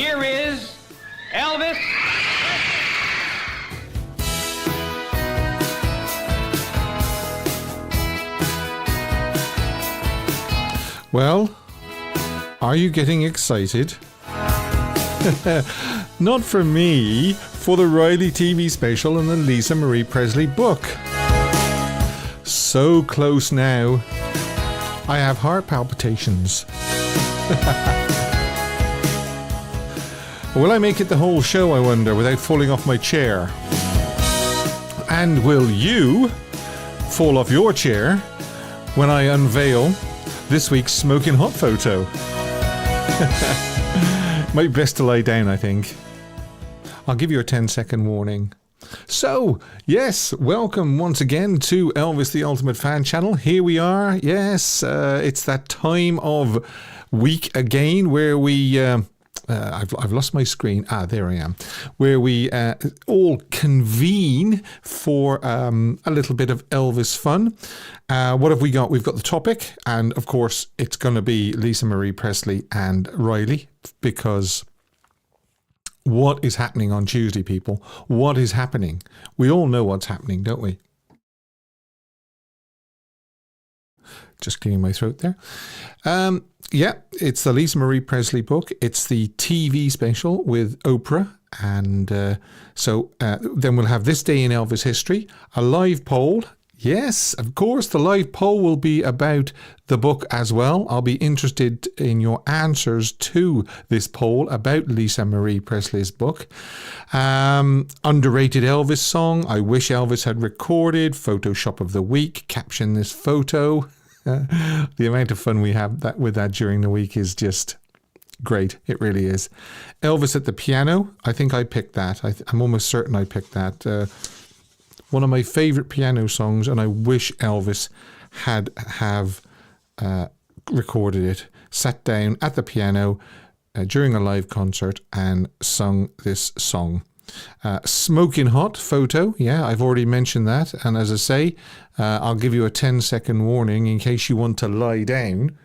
here is Elvis. Well, are you getting excited? Not for me, for the Riley TV special and the Lisa Marie Presley book. So close now. I have heart palpitations. Will I make it the whole show, I wonder, without falling off my chair? And will you fall off your chair when I unveil this week's smoking hot photo? Might be best to lie down, I think. I'll give you a 10-second warning. So, yes, welcome once again to Elvis the Ultimate Fan Channel. Here we are. Yes, it's that time of week again where we... I've lost my screen. There I am. Where we all convene for a little bit of Elvis fun. What have we got? We've got the topic, and of course, it's going to be Lisa Marie Presley and Riley, because what is happening on Tuesday, people? What is happening? We all know what's happening, don't we? Just clearing my throat there. Yeah, it's the Lisa Marie Presley book. It's the TV special with Oprah. And so then we'll have This Day in Elvis History, a live poll. Yes, of course, the live poll will be about the book as well. I'll be interested in your answers to this poll about Lisa Marie Presley's book. Underrated Elvis song, I wish Elvis had recorded, Photoshop of the week, caption this photo. The amount of fun we have with that during the week is just great. It really is. Elvis at the piano. I think I picked that. I'm almost certain I picked that. One of my favourite piano songs, and I wish Elvis have recorded it. Sat down at the piano during a live concert and sung this song. Smoking hot photo. Yeah, I've already mentioned that. And as I say, I'll give you a 10-second warning in case you want to lie down.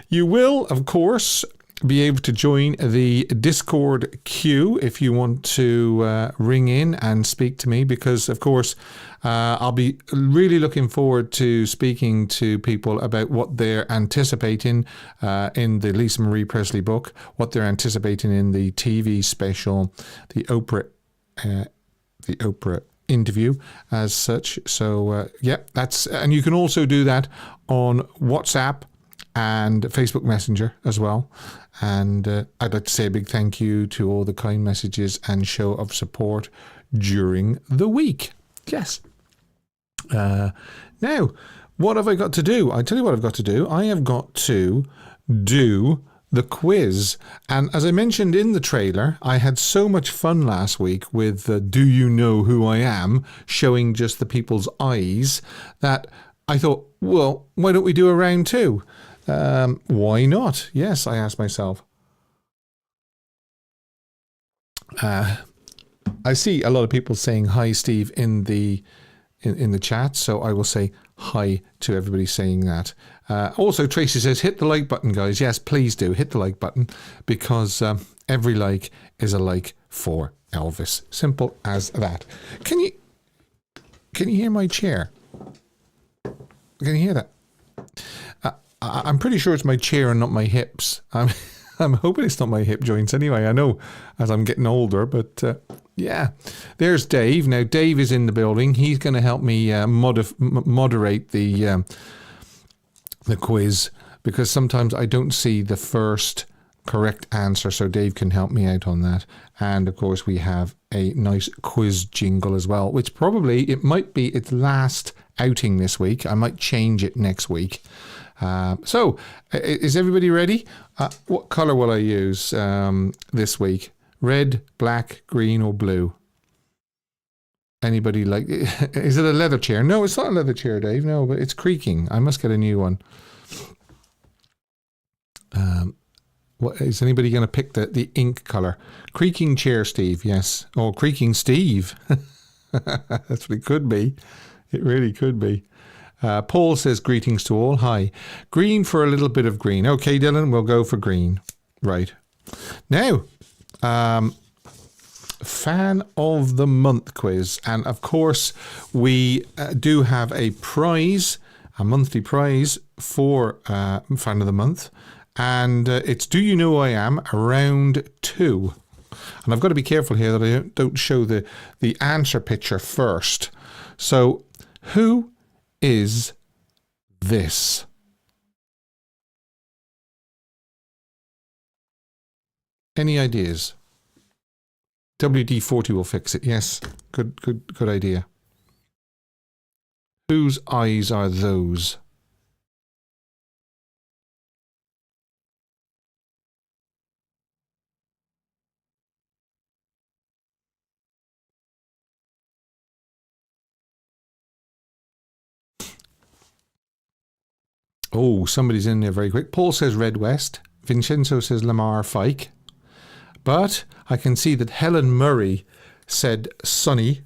You will, of course, be able to join the Discord queue if you want to ring in and speak to me, because, of course, I'll be really looking forward to speaking to people about what they're anticipating in the Lisa Marie Presley book, what they're anticipating in the TV special, the Oprah interview as such. So, yeah, and you can also do that on WhatsApp and Facebook Messenger as well. And I'd like to say a big thank you to all the kind messages and show of support during the week. Yes. Now, what have I got to do? I tell you what I've got to do. I have got to do the quiz. And as I mentioned in the trailer, I had so much fun last week with Do You Know Who I Am, showing just the people's eyes, that I thought, well, why don't we do a round two? Why not? Yes, I asked myself. I see a lot of people saying hi, Steve, in the chat, so I will say hi to everybody saying that. Also, Tracy says, hit the like button, guys. Yes, please do hit the like button, because every like is a like for Elvis. Simple as that. Can you hear my chair? Can you hear that? I'm pretty sure it's my chair and not my hips. I'm hoping it's not my hip joints anyway. I know as I'm getting older, but yeah. There's Dave. Now, Dave is in the building. He's going to help me moderate the quiz, because sometimes I don't see the first correct answer, so Dave can help me out on that. And, of course, we have a nice quiz jingle as well, which it might be its last outing this week. I might change it next week. So, is everybody ready? What colour will I use this week? Red, black, green or blue? Anybody like... Is it a leather chair? No, it's not a leather chair, Dave. No, but it's creaking. I must get a new one. What, is anybody going to pick the ink colour? Creaking chair, Steve, yes. Or creaking Steve. That's what it could be. It really could be. Paul says, greetings to all. Hi. Green for a little bit of green. Okay, Dylan, we'll go for green. Right. Now, Fan of the Month quiz. And of course, we do have a prize, a monthly prize for Fan of the Month. And it's Do You Know Who I Am? Round 2. And I've got to be careful here that I don't show the answer picture first. So, who is this? Any ideas? WD-40 will fix it. Yes, good idea. Whose eyes are those? Oh, somebody's in there very quick. Paul says Red West. Vincenzo says Lamar Fike. But I can see that Helen Murray said Sunny.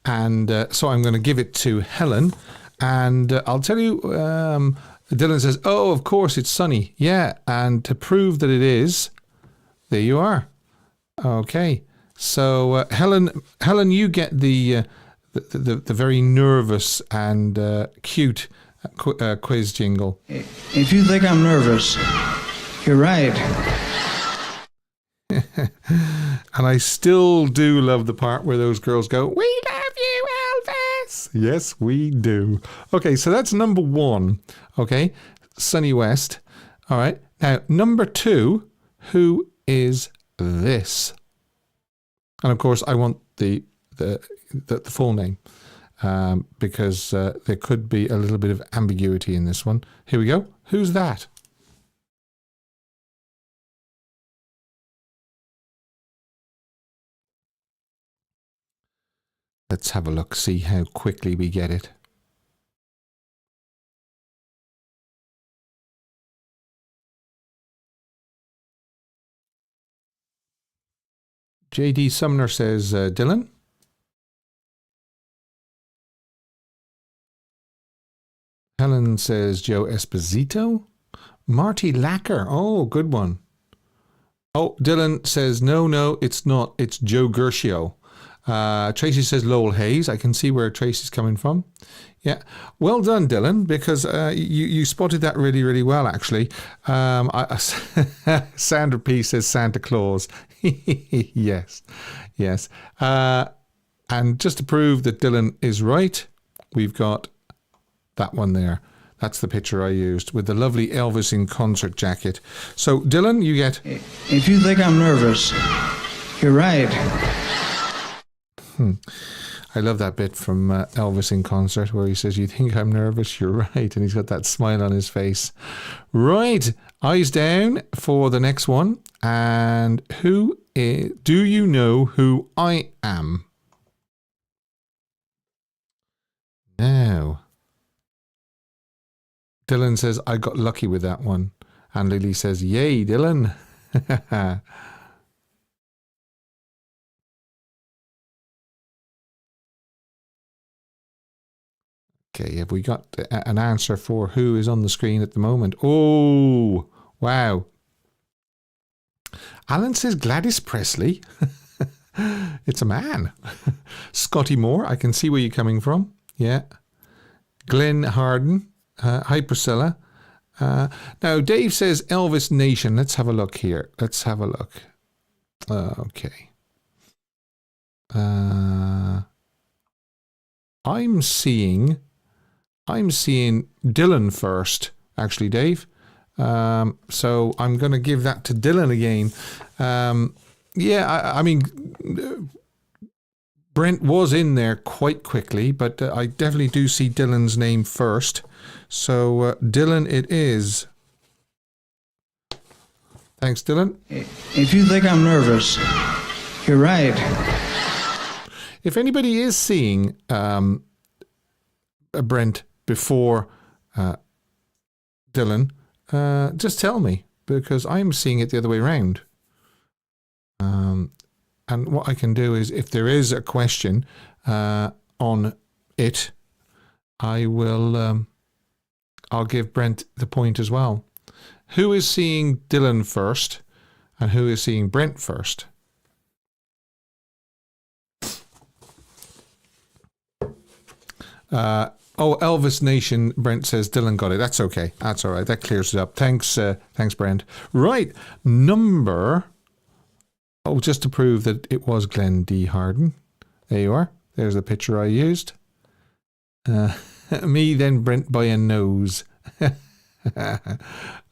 And so I'm going to give it to Helen. And I'll tell you, Dylan says, oh, of course, it's Sunny. Yeah, and to prove that it is, there you are. Okay. So, Helen, you get the very nervous and cute quiz jingle. If you think I'm nervous, you're right. And I still do love the part where those girls go, "We love you, Elvis." Yes, we do. Okay, so that's number 1. Okay, Sunny West. All right. Now, number 2, who is this? And of course, I want the full name. Because there could be a little bit of ambiguity in this one. Here we go. Who's that? Let's have a look, see how quickly we get it. JD Sumner says Dylan. Helen says Joe Esposito. Marty Lacker. Oh, good one. Oh, Dylan says, no, it's not. It's Joe Gershio. Tracy says Lowell Hayes. I can see where Tracy's coming from. Yeah. Well done, Dylan, because you spotted that really, really well, actually. Sandra P says Santa Claus. Yes. And just to prove that Dylan is right, we've got that one there. That's the picture I used with the lovely Elvis in concert jacket. So, Dylan, you get... If you think I'm nervous, you're right. I love that bit from Elvis in concert where he says, you think I'm nervous? You're right. And he's got that smile on his face. Right. Eyes down for the next one. And do you know who I am? Now... Dylan says, I got lucky with that one. And Lily says, yay, Dylan. Okay, have we got an answer for who is on the screen at the moment? Oh, wow. Alan says Gladys Presley. It's a man. Scotty Moore, I can see where you're coming from. Yeah. Glenn Harden. Hi, Priscilla. Now, Dave says Elvis Nation. Let's have a look here. Let's have a look. Okay. I'm seeing Dylan first, actually, Dave. So I'm going to give that to Dylan again. I mean, Brent was in there quite quickly, but I definitely do see Dylan's name first. So, Dylan, it is. Thanks, Dylan. If you think I'm nervous, you're right. If anybody is seeing Brent before Dylan, just tell me, because I'm seeing it the other way around. And what I can do is, if there is a question on it, I will... I'll give Brent the point as well. Who is seeing Dylan first? And who is seeing Brent first? Elvis Nation, Brent says Dylan got it. That's okay. That's all right. That clears it up. Thanks, Brent. Right. Number... Oh, just to prove that it was Glenn D. Harden. There you are. There's the picture I used. Me, then Brent by a nose.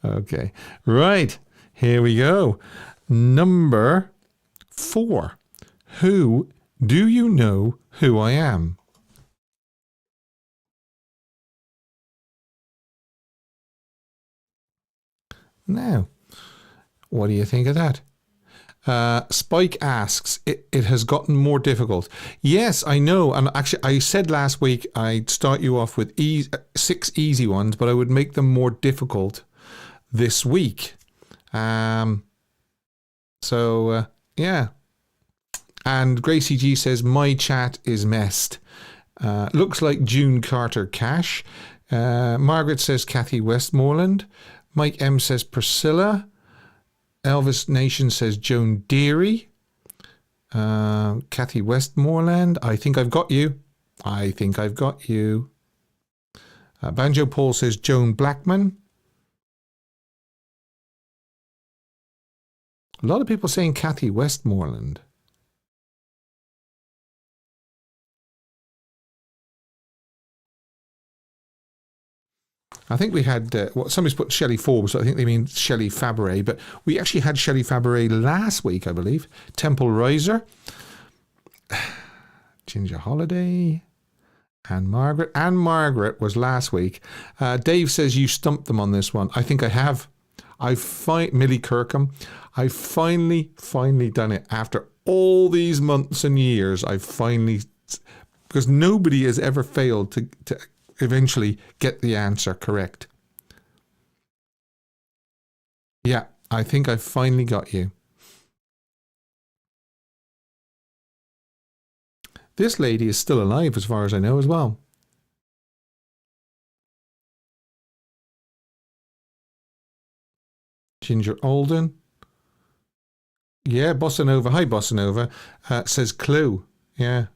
Okay. Right. Here we go. Number 4. Who do you know who I am? Now, what do you think of that? Spike asks, it has gotten more difficult. Yes, I know. And actually, I said last week I'd start you off with 6 easy ones, but I would make them more difficult this week. Yeah. And Gracie G says, my chat is messed. Looks like June Carter Cash. Margaret says Kathy Westmoreland. Mike M says Priscilla. Elvis Nation says Joan Deary. Kathy Westmoreland. I think I've got you. Banjo Paul says Joan Blackman. A lot of people saying Kathy Westmoreland. I think we had, somebody's put Shelley Forbes, so I think they mean Shelley Fabre, but we actually had Shelley Fabre last week, I believe. Temple Riser, Ginger Holiday, and Margaret. And Margaret was last week. Dave says you stumped them on this one. I think I have. Millie Kirkham. I finally done it after all these months and years. Because nobody has ever failed to eventually get the answer correct. Yeah, I think I finally got you. This lady is still alive as far as I know as well. Ginger Alden. Yeah, Bossa Nova. Hi, Bossa Nova. Says Clue. Yeah.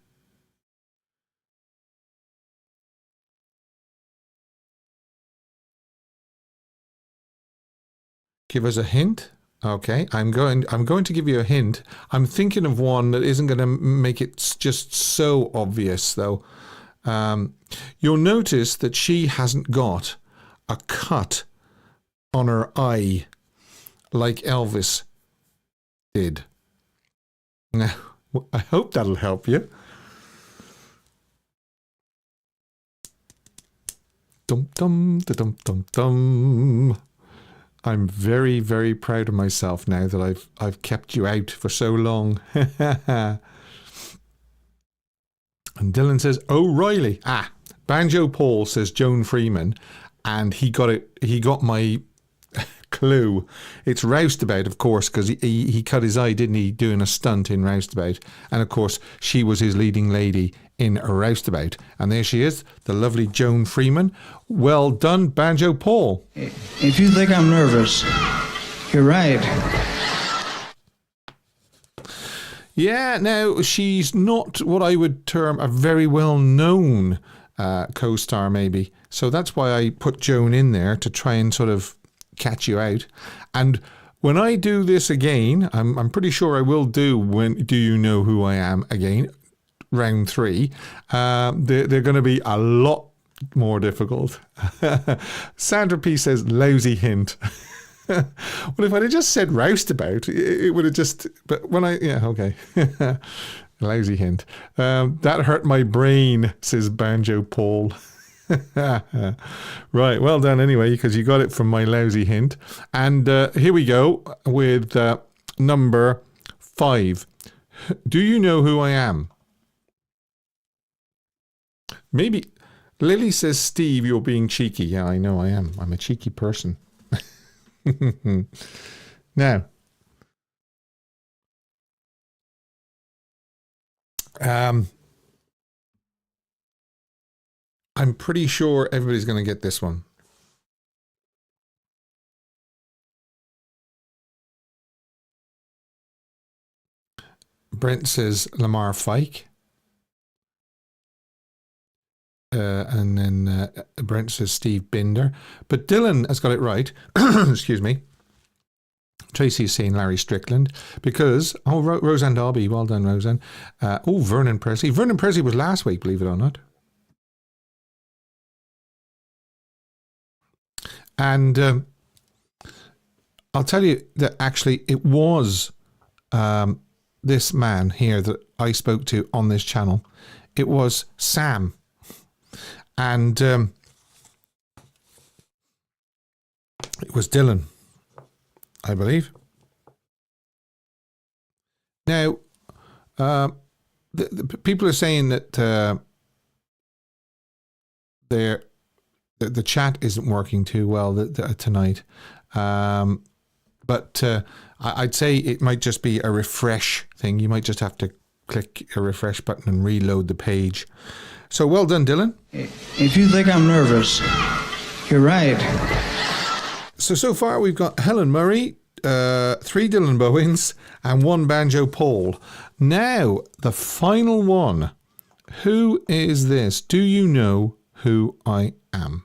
Give us a hint. Okay, I'm going to give you a hint. I'm thinking of one that isn't going to make it just so obvious, though. You'll notice that she hasn't got a cut on her eye like Elvis did. Now, I hope that'll help you. Dum dum da dum dum dum. I'm very, very proud of myself now that I've kept you out for so long. And Dylan says O'Reilly. Banjo Paul says Joan Freeman, and he got my clue. It's Roustabout, of course, because he cut his eye, didn't he, doing a stunt in Roustabout. And of course, she was his leading lady in Roustabout. And there she is, the lovely Joan Freeman. Well done, Banjo Paul. If you think I'm nervous, you're right. Yeah, now, she's not what I would term a very well-known co-star, maybe. So that's why I put Joan in there, to try and sort of catch you out. And when I do this again, I'm pretty sure I will do when Do You Know Who I Am again, round 3. They're going to be a lot more difficult. Sandra P says lousy hint. Well, if I'd have just said Roustabout, it would have just, but when okay. Lousy hint. That hurt my brain, says Banjo Paul. Right, well done anyway, because you got it from my lousy hint. And here we go with number 5. Do you know who I am? Maybe. Lily says, Steve, you're being cheeky. Yeah, I know I am. I'm a cheeky person. Now, I'm pretty sure everybody's going to get this one. Brent says Lamar Fike. And then Brent says Steve Binder. But Dylan has got it right. Excuse me. Tracy's saying Larry Strickland because, Roseanne Darby, well done, Roseanne. Vernon Presley. Vernon Presley was last week, believe it or not. And I'll tell you that actually it was this man here that I spoke to on this channel. It was Sam. And it was Dylan, I believe. Now, the people are saying that the chat isn't working too well tonight. But I'd say it might just be a refresh thing. You might just have to click a refresh button and reload the page. So well done, Dylan. If you think I'm nervous, you're right. So far we've got Helen Murray, 3 Dylan Bowens, and 1 Banjo Paul. Now, the final one. Who is this? Do you know who I am?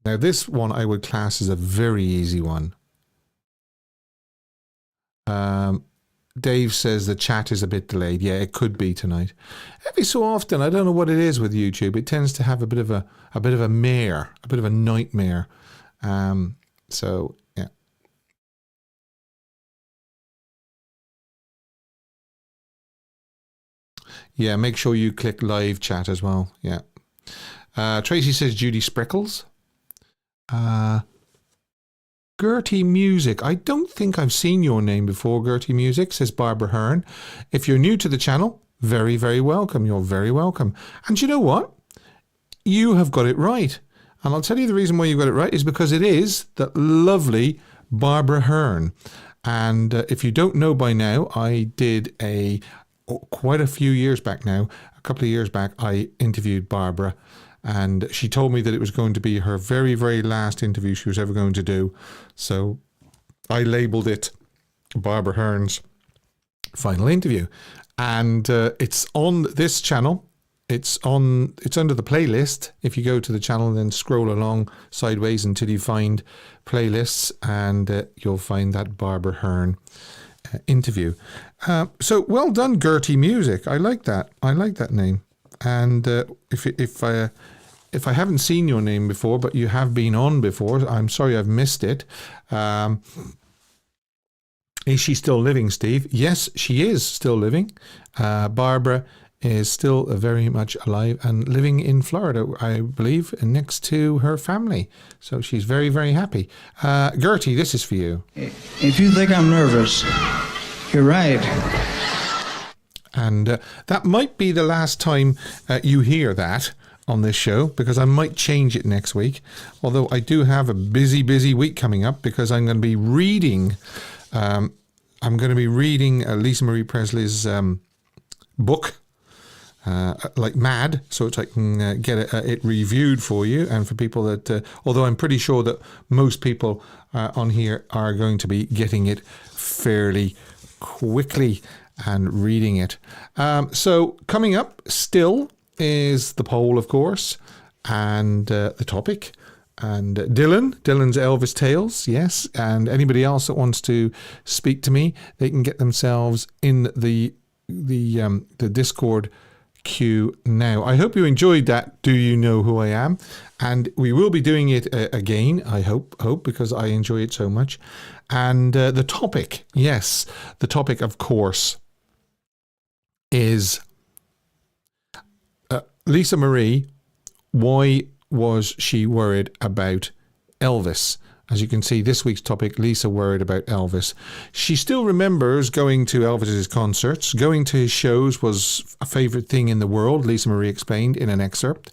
Now, this one I would class as a very easy one. Dave says the chat is a bit delayed. Yeah, it could be tonight. Every so often, I don't know what it is with YouTube. It tends to have a bit of a mare, a bit of a nightmare. So yeah. Yeah, make sure you click live chat as well. Yeah. Tracy says Judy Sprickles. Gertie Music. I don't think I've seen your name before, Gertie Music, says Barbara Hearn. If you're new to the channel, very, very welcome. You're very welcome. And you know what? You have got it right. And I'll tell you the reason why you got it right is because it is that lovely Barbara Hearn. And if you don't know by now, I did quite a few years back now, a couple of years back, I interviewed Barbara. And she told me that it was going to be her very, very last interview she was ever going to do. So I labelled it Barbara Hearn's final interview. And it's on this channel. It's under the playlist. If you go to the channel and then scroll along sideways until you find playlists, and you'll find that Barbara Hearn interview. So well done, Gertie Music. I like that. I like that name. And if I haven't seen your name before, but you have been on before, I'm sorry I've missed it. Is she still living, Steve? Yes, she is still living. Barbara is still very much alive and living in Florida, I believe, next to her family. So she's very, very happy. Gertie, this is for you. If you think I'm nervous, you're right. And that might be the last time you hear that on this show, because I might change it next week. Although I do have a busy, busy week coming up, because I'm going to be reading. Lisa Marie Presley's book, like mad, so that I can get it reviewed for you, and for people that. Although I'm pretty sure that most people on here are going to be getting it fairly quickly and reading it. So coming up still is the poll, of course, and the topic, and Dylan's Elvis Tales, yes, and anybody else that wants to speak to me, they can get themselves in the Discord queue now. I hope you enjoyed that. Do you know who I am? And we will be doing it again, I hope, because I enjoy it so much. And the topic, yes, the topic, of course, is Lisa Marie. Why was she worried about Elvis? As you can see, this week's topic, Lisa worried about Elvis. She still remembers going to Elvis's concerts. Going to his shows was a favourite thing in the world, Lisa Marie explained in an excerpt.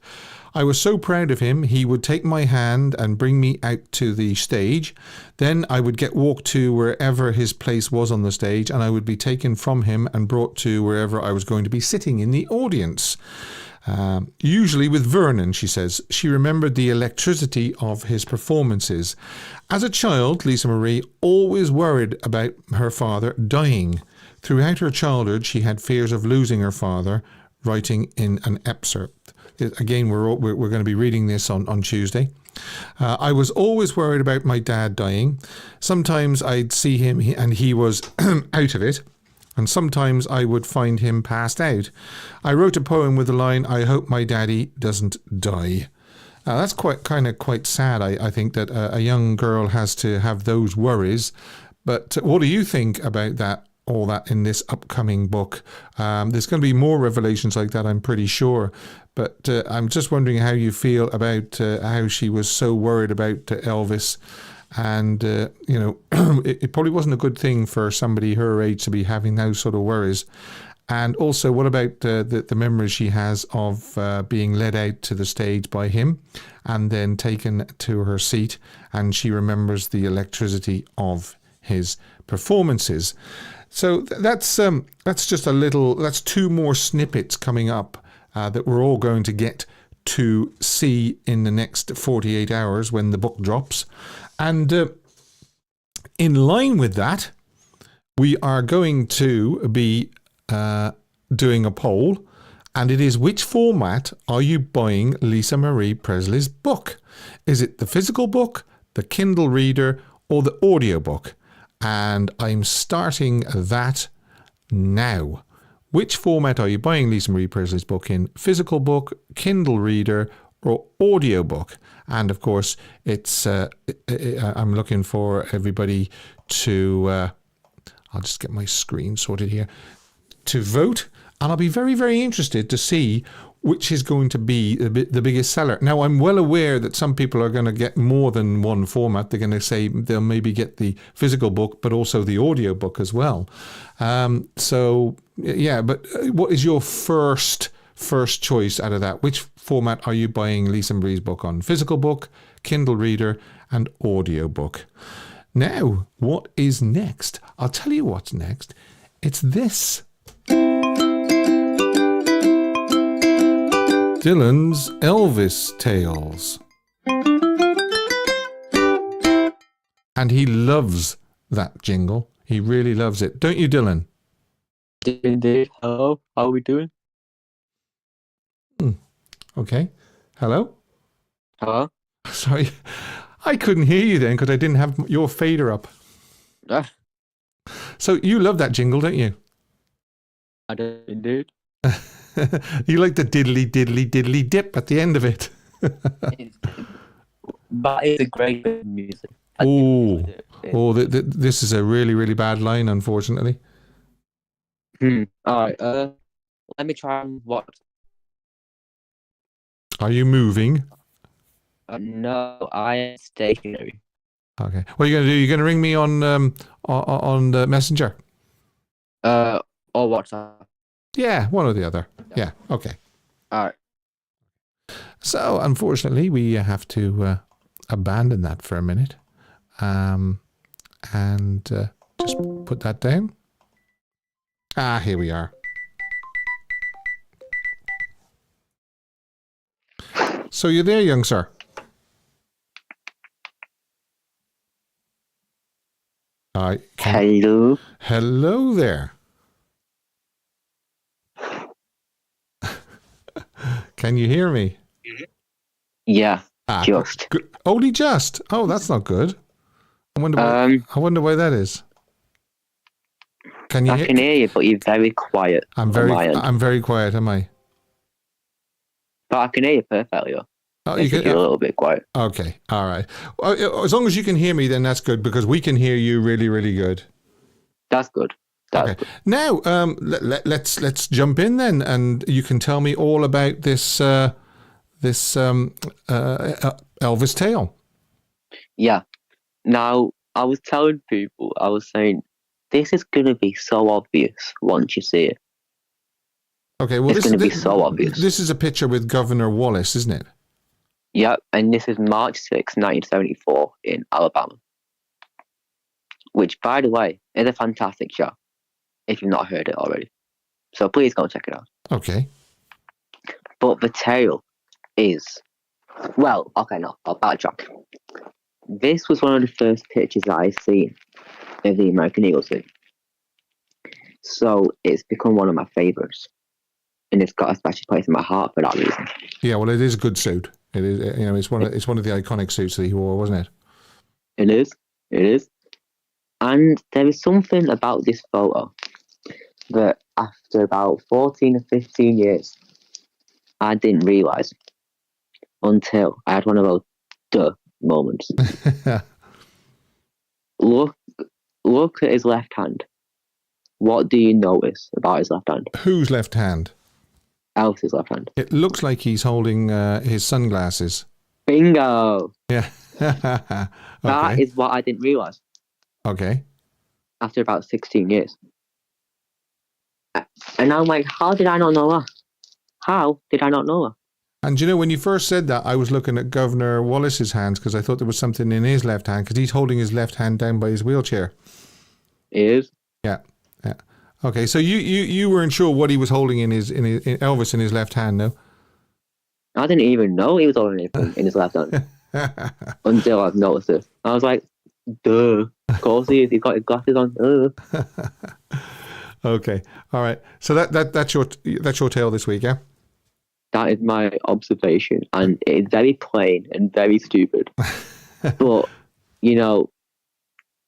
I was so proud of him. He would take my hand and bring me out to the stage. Then I would get walked to wherever his place was on the stage, and I would be taken from him and brought to wherever I was going to be sitting in the audience. Usually with Vernon, she says. She remembered the electricity of his performances. As a child, Lisa Marie always worried about her father dying. Throughout her childhood, she had fears of losing her father, writing in an excerpt. Again, we're going to be reading this on Tuesday. I was always worried about my dad dying. Sometimes I'd see him and he was out of it. And sometimes I would find him passed out. I wrote a poem with the line, I hope my daddy doesn't die. That's quite sad, I think, that a young girl has to have those worries. But what do you think about that? All that in this upcoming book? There's going to be more revelations like that, I'm pretty sure. But I'm just wondering how you feel about how she was so worried about Elvis. And, it probably wasn't a good thing for somebody her age to be having those sort of worries. And also, what about the memories she has of being led out to the stage by him and then taken to her seat, and she remembers the electricity of his performances. So that's just that's two more snippets coming up that we're all going to get to see in the next 48 hours when the book drops. And in line with that, we are going to be doing a poll, and it is, which format are you buying Lisa Marie Presley's book? Is it the physical book, the Kindle reader, or the audiobook? And I'm starting that now. Which format are you buying Lisa Marie Presley's book in? Physical book, Kindle reader, or audiobook? And of course, it's I'm looking for everybody to, I'll just get my screen sorted here, to vote. And I'll be very, very interested to see which is going to be the biggest seller. Now, I'm well aware that some people are going to get more than one format. They're going to say they'll maybe get the physical book, but also the audio book as well. So, yeah, but what is your first choice out of that? Which format are you buying Lisa Marie's book on? Physical book, Kindle reader, and audio book. Now, what is next? I'll tell you what's next. It's this. Dylan's Elvis Tales. And he loves that jingle. He really loves it. Don't you, Dylan? Indeed. Hello. How are we doing? Okay. Hello? Hello? Sorry. I couldn't hear you then because I didn't have your fader up. So you love that jingle, don't you? I do indeed. You like the diddly diddly diddly dip at the end of it. But it's a great bit of music. This is a really, really bad line, unfortunately. Alright, let me try and what? Are you moving? No, I am stationary. Okay. What are you going to do? You're going to ring me on the Messenger? Or WhatsApp. Yeah, one or the other. Yeah, okay. Alright. So, unfortunately, we have to abandon that for a minute. And just put that down. Here we are. So you're there, young sir? Hello. Hello there. Can you hear me? Yeah, just. Good. Only just. Oh, that's not good. I wonder why that is. Can you? I can hear you, but you're very quiet. I'm very quiet, am I? But I can hear you perfectly. Oh, you're a little bit quiet. Okay, all right. Well, as long as you can hear me, then that's good, because we can hear you really, really good. That's good. Okay. Now, let's jump in then, and you can tell me all about this Elvis tale. Yeah. Now, I was telling people, I was saying, this is going to be so obvious once you see it. Okay, well, it's going to be so obvious. This is a picture with Governor Wallace, isn't it? Yeah, and this is March 6, 1974 in Alabama. Which, by the way, is a fantastic show, if you've not heard it already. So please go check it out. Okay. But the tale is, well, okay, no, I'll backtrack. This was one of the first pictures that I seen of the American Eagle suit. So it's become one of my favourites. And it's got a special place in my heart for that reason. Yeah, well, it is a good suit. It is, it's one of the iconic suits that he wore, wasn't it? It is. And there is something about this photo that after about 14 or 15 years, I didn't realise until I had one of those duh moments. Look at his left hand. What do you notice about his left hand? Whose left hand? Elvis's left hand. It looks like he's holding his sunglasses. Bingo! Yeah. Okay. That is what I didn't realise. Okay. After about 16 years. And I'm like, how did I not know that? How did I not know that? And you know, when you first said that, I was looking at Governor Wallace's hands because I thought there was something in his left hand because he's holding his left hand down by his wheelchair. He is. Yeah. Okay, so you weren't sure what he was holding in Elvis in his left hand, no? I didn't even know he was holding anything in his left hand until I've noticed it. I was like, duh, of course he is. He's got his glasses on. Okay, all right. So that's your tale this week, yeah? That is my observation, and it's very plain and very stupid. But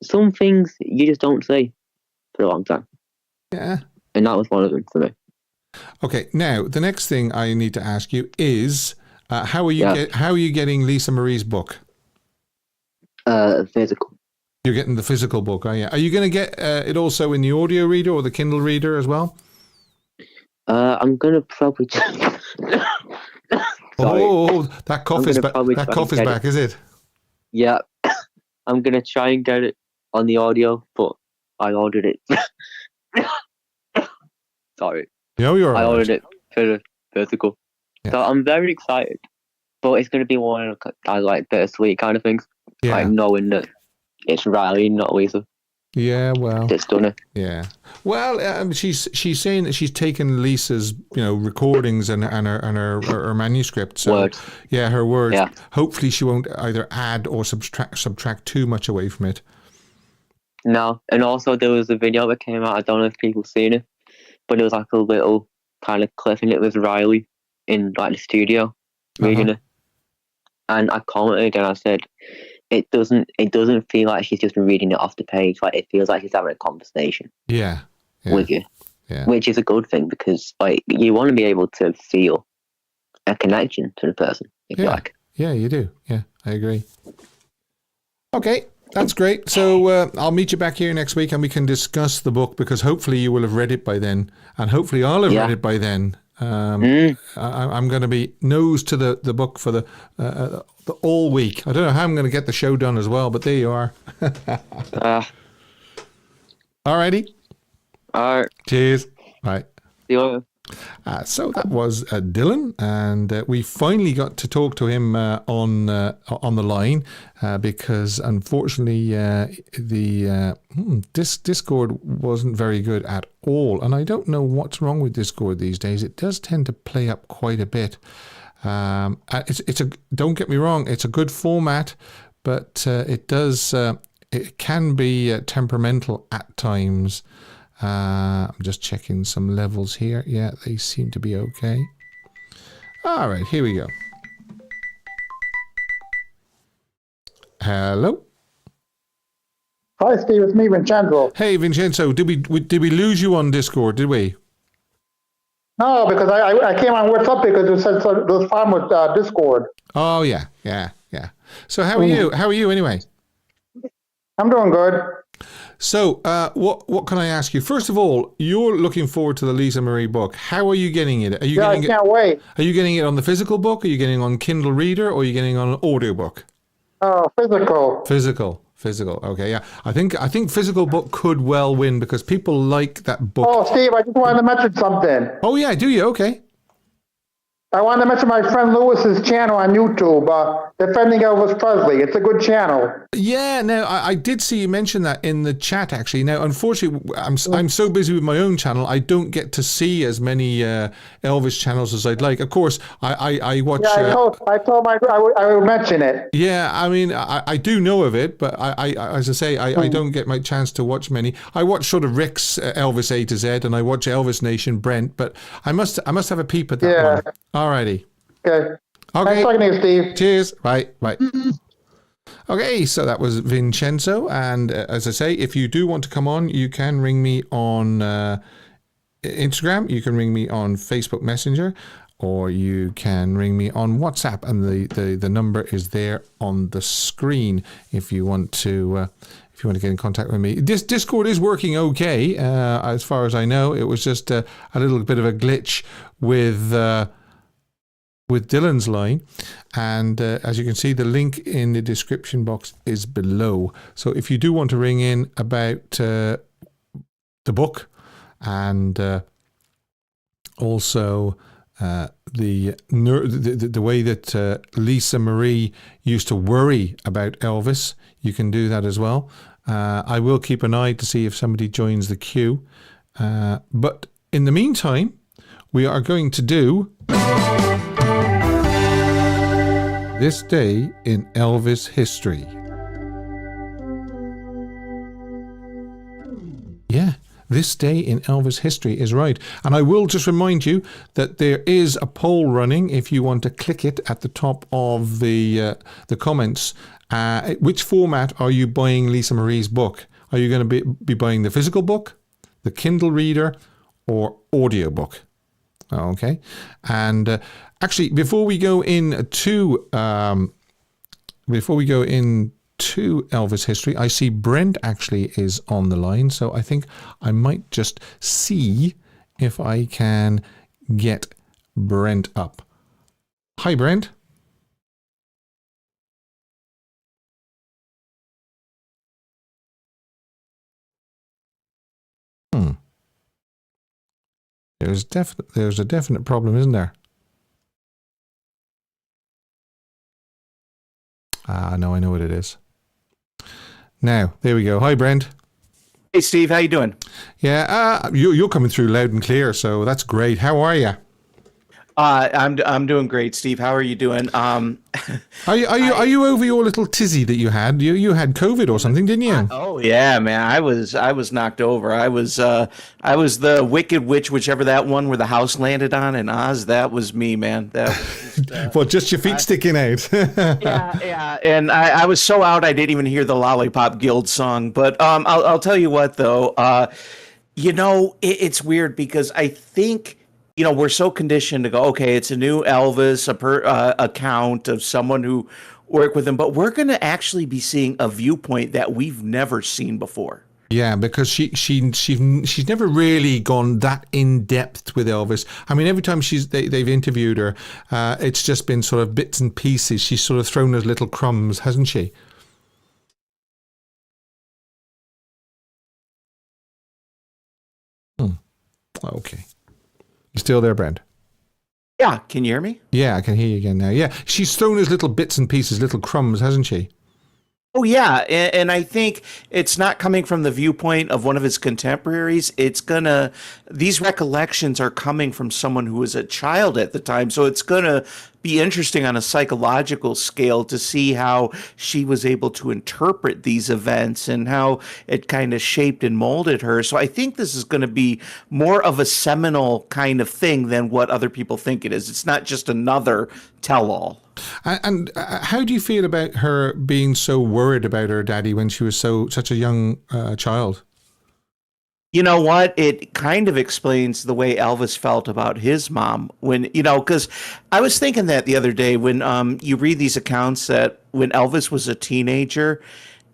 some things you just don't see for a long time. Yeah. And that was one of them for me. Okay, now the next thing I need to ask you is how are you getting Lisa Marie's book? Physical. You're getting the physical book, are you? Are you going to get it also in the audio reader or the Kindle reader as well? I'm gonna probably. Oh, that cough is back. That cough is back, is it? Yeah, I'm gonna try and get it on the audio, but I ordered it. Sorry. No, you're I all ordered right. it for the physical, so I'm very excited. But it's gonna be one of those like bittersweet kind of things, like knowing that it's Riley, not Lisa. Yeah, well, that's done it. Yeah, well, she's saying that she's taken Lisa's recordings and her manuscript. So, words. Yeah, her words. Yeah. Hopefully, she won't either add or subtract too much away from it. No, and also there was a video that came out. I don't know if people seen it, but it was like a little kind of clip, and it was Riley in like the studio reading it. And I commented and I said, it doesn't feel like she's just reading it off the page. Like it feels like she's having a conversation. Yeah. With you. Yeah. Which is a good thing because like you want to be able to feel a connection to the person, if you like. Yeah, you do. Yeah, I agree. Okay, that's great. So I'll meet you back here next week and we can discuss the book because hopefully you will have read it by then, and hopefully I'll have read it by then. I'm going to be nose to the book for the all week. I don't know how I'm going to get the show done as well, but there you are. Alrighty. All right. Cheers. Bye. See you later. So that was Dylan, and we finally got to talk to him on the line because unfortunately the Discord wasn't very good at all, and I don't know what's wrong with Discord these days. It does tend to play up quite a bit. Don't get me wrong, it's a good format, but it can be temperamental at times. I'm just checking some levels here. Yeah, they seem to be okay. All right, here we go. Hello. Hi, Steve. It's me, Vincenzo. Hey, Vincenzo. Did we lose you on Discord? Did we? No, because I came on WhatsApp because it said there was fun with Discord. Oh yeah. So how are you? How are you anyway? I'm doing good. So, what can I ask you? First of all, you're looking forward to the Lisa Marie book. How are you getting it? I can't wait. Are you getting it on the physical book? Are you getting it on Kindle Reader? Or are you getting it on an audio book? Physical. Physical. Okay, yeah. I think physical book could well win because people like that book. Oh, Steve, I just wanted to mention something. Oh yeah, do you? Okay. I want to mention my friend Lewis's channel on YouTube, Defending Elvis Presley. It's a good channel. Yeah, no, I did see you mention that in the chat, actually. Now, unfortunately, I'm so busy with my own channel, I don't get to see as many Elvis channels as I'd like. Of course, I watch... Yeah, I told I would mention it. Yeah, I mean, I do know of it, but I as I say, I don't get my chance to watch many. I watch sort of Rick's Elvis A to Z, and I watch Elvis Nation Brent, but I must have a peep at that one. Alrighty. Okay. Okay. Nice talking to you, Steve. Cheers. Bye. Okay, so that was Vincenzo, and as I say, if you do want to come on, you can ring me on Instagram, you can ring me on Facebook Messenger, or you can ring me on WhatsApp, and the number is there on the screen if you want to get in contact with me. This Discord is working okay, as far as I know. It was just a little bit of a glitch with Dylan's line, and as you can see, the link in the description box is below. So if you do want to ring in about the book, and also the way that Lisa Marie used to worry about Elvis, you can do that as well. I will keep an eye to see if somebody joins the queue, but in the meantime, we are going to do This Day in Elvis History. Yeah, This Day in Elvis History is right. And I will just remind you that there is a poll running if you want to click it at the top of the comments. Which format are you buying Lisa Marie's book? Are you going to be buying the physical book, the Kindle Reader, or audiobook? Okay. And actually, before we go into Elvis history, I see Brent actually is on the line, so I think I might just see if I can get Brent up. Hi, Brent. There's a definite problem, isn't there? No, I know what it is. Now, there we go. Hi, Brent. Hey, Steve. How you doing? Yeah, you're coming through loud and clear, so that's great. How are you? I'm doing great, Steve. How are you doing? Are you over your little tizzy that you had? You had COVID or something, didn't you? Oh yeah, man. I was knocked over. I was the Wicked Witch, whichever that one where the house landed on in Oz. That was me, man. That was just, well, just your feet sticking out. yeah. And I was so out I didn't even hear the Lollipop Guild song. But I'll tell you what though. It's weird because I think. We're so conditioned to go, okay, it's a new Elvis account of someone who worked with him, but we're going to actually be seeing a viewpoint that we've never seen before. Yeah, because she's never really gone that in depth with Elvis. I mean, every time they've interviewed her, it's just been sort of bits and pieces. She's sort of thrown us little crumbs, hasn't she? Okay. You still there, Brent? Yeah, can you hear me? Yeah, I can hear you again now. Yeah, she's thrown us little bits and pieces, little crumbs, hasn't she? Oh, yeah. And I think it's not coming from the viewpoint of one of his contemporaries. These recollections are coming from someone who was a child at the time. So it's going to be interesting on a psychological scale to see how she was able to interpret these events and how it kind of shaped and molded her. So I think this is going to be more of a seminal kind of thing than what other people think it is. It's not just another tell-all. And how do you feel about her being so worried about her daddy when she was such a young child? You know what? It kind of explains the way Elvis felt about his mom because I was thinking that the other day when you read these accounts that when Elvis was a teenager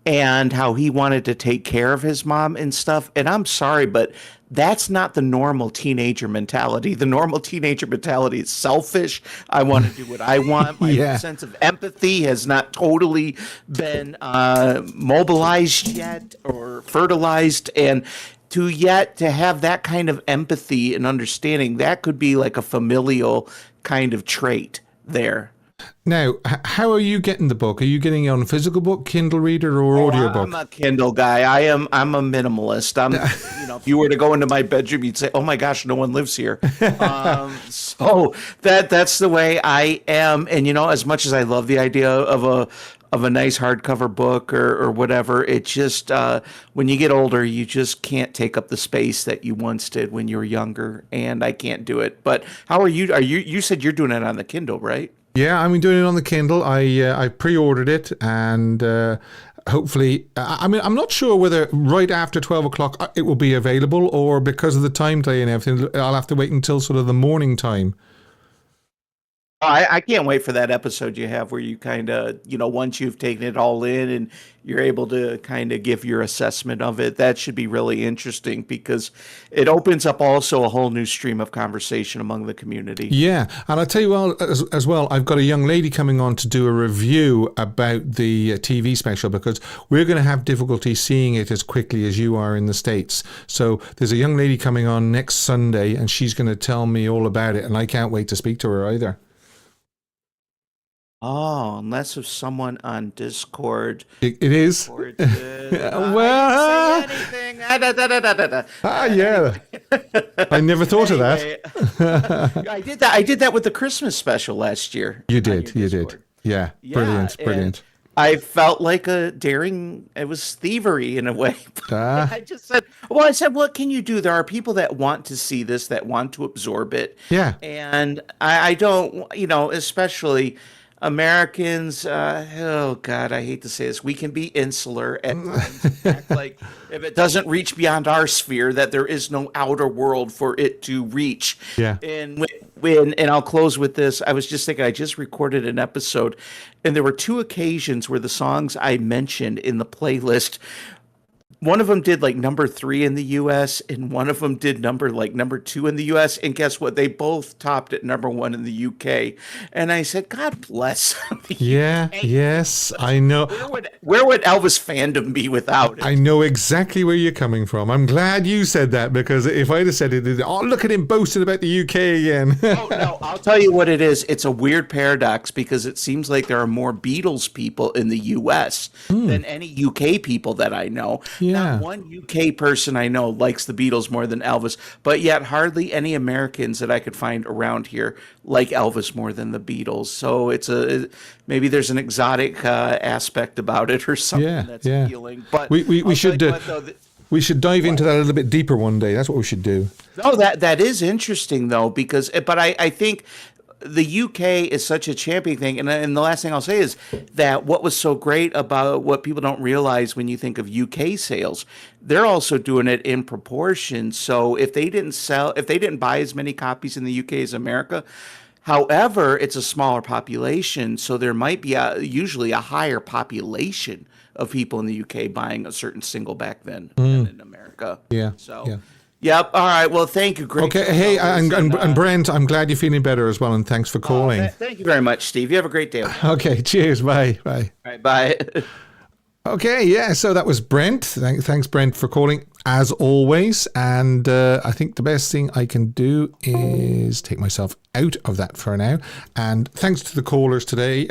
and how he wanted to take care of his mom and stuff. And I'm sorry, but that's not the normal teenager mentality. The normal teenager mentality is selfish. I want to do what I want. My sense of empathy has not totally been mobilized yet or fertilized. And to have that kind of empathy and understanding, that could be like a familial kind of trait there. Now, how are you getting the book? Are you getting it on physical book, Kindle reader, or audiobook? I'm a Kindle guy. I'm a minimalist. If you were to go into my bedroom, you'd say, "Oh my gosh, no one lives here." So that's the way I am. And as much as I love the idea of a nice hardcover book or whatever, it just when you get older, you just can't take up the space that you once did when you were younger, and I can't do it. But how are you? You said you're doing it on the Kindle, right? Yeah, I'm doing it on the Kindle. I pre-ordered it, and hopefully, I'm not sure whether right after 12 o'clock it will be available, or because of the time delay and everything, I'll have to wait until sort of the morning time. I can't wait for that episode you have where you kind of, once you've taken it all in and you're able to kind of give your assessment of it. That should be really interesting because it opens up also a whole new stream of conversation among the community. Yeah, and I'll tell you as well, I've got a young lady coming on to do a review about the TV special because we're going to have difficulty seeing it as quickly as you are in the States. So there's a young lady coming on next Sunday and she's going to tell me all about it, and I can't wait to speak to her either. Oh, unless if someone on Discord. It is. Well, anything. Yeah. I never thought of that. I did that with the Christmas special last year. You did. Yeah. Brilliant. I felt like it was thievery in a way. I said, what can you do? There are people that want to see this, that want to absorb it. Yeah. And I don't, especially Americans, oh God, I hate to say this, we can be insular at times, act like if it doesn't reach beyond our sphere, that there is no outer world for it to reach. Yeah. And and I'll close with this. I was just thinking, I just recorded an episode, and there were two occasions where the songs I mentioned in the playlist, one of them did like number 3 in the U.S. and one of them did number 2 in the U.S. And guess what? They both topped at number 1 in the U.K. And I said, God bless. Yeah, yes, I know. Where would Elvis fandom be without it? I know exactly where you're coming from. I'm glad you said that because if I'd have said it, look at him boasting about the U.K. again. Oh, no, I'll tell you what it is. It's a weird paradox because it seems like there are more Beatles people in the U.S. than any U.K. people that I know. Yeah. Not one UK person I know likes the Beatles more than Elvis, but yet hardly any Americans that I could find around here like Elvis more than the Beatles. So maybe there's an exotic aspect about it or something that's appealing. But we should dive into that a little bit deeper one day. That's what we should do. Oh, that is interesting though, but I think the UK is such a champion thing. And the last thing I'll say is that what was so great about what people don't realize when you think of UK sales, they're also doing it in proportion. So if they didn't buy as many copies in the UK as America, however, it's a smaller population. So there might be usually a higher population of people in the UK buying a certain single back then than in America. Yeah. So. Yeah. Yep. All right. Well, thank you. Great. Okay. Hey, and Brent, I'm glad you're feeling better as well, and thanks for calling. Thank you very much, Steve. You have a great day. Okay. Cheers. Bye. All right. Bye. Okay. Yeah. So that was Brent. Thanks, Brent, for calling as always. And I think the best thing I can do is take myself out of that for now. And thanks to the callers today,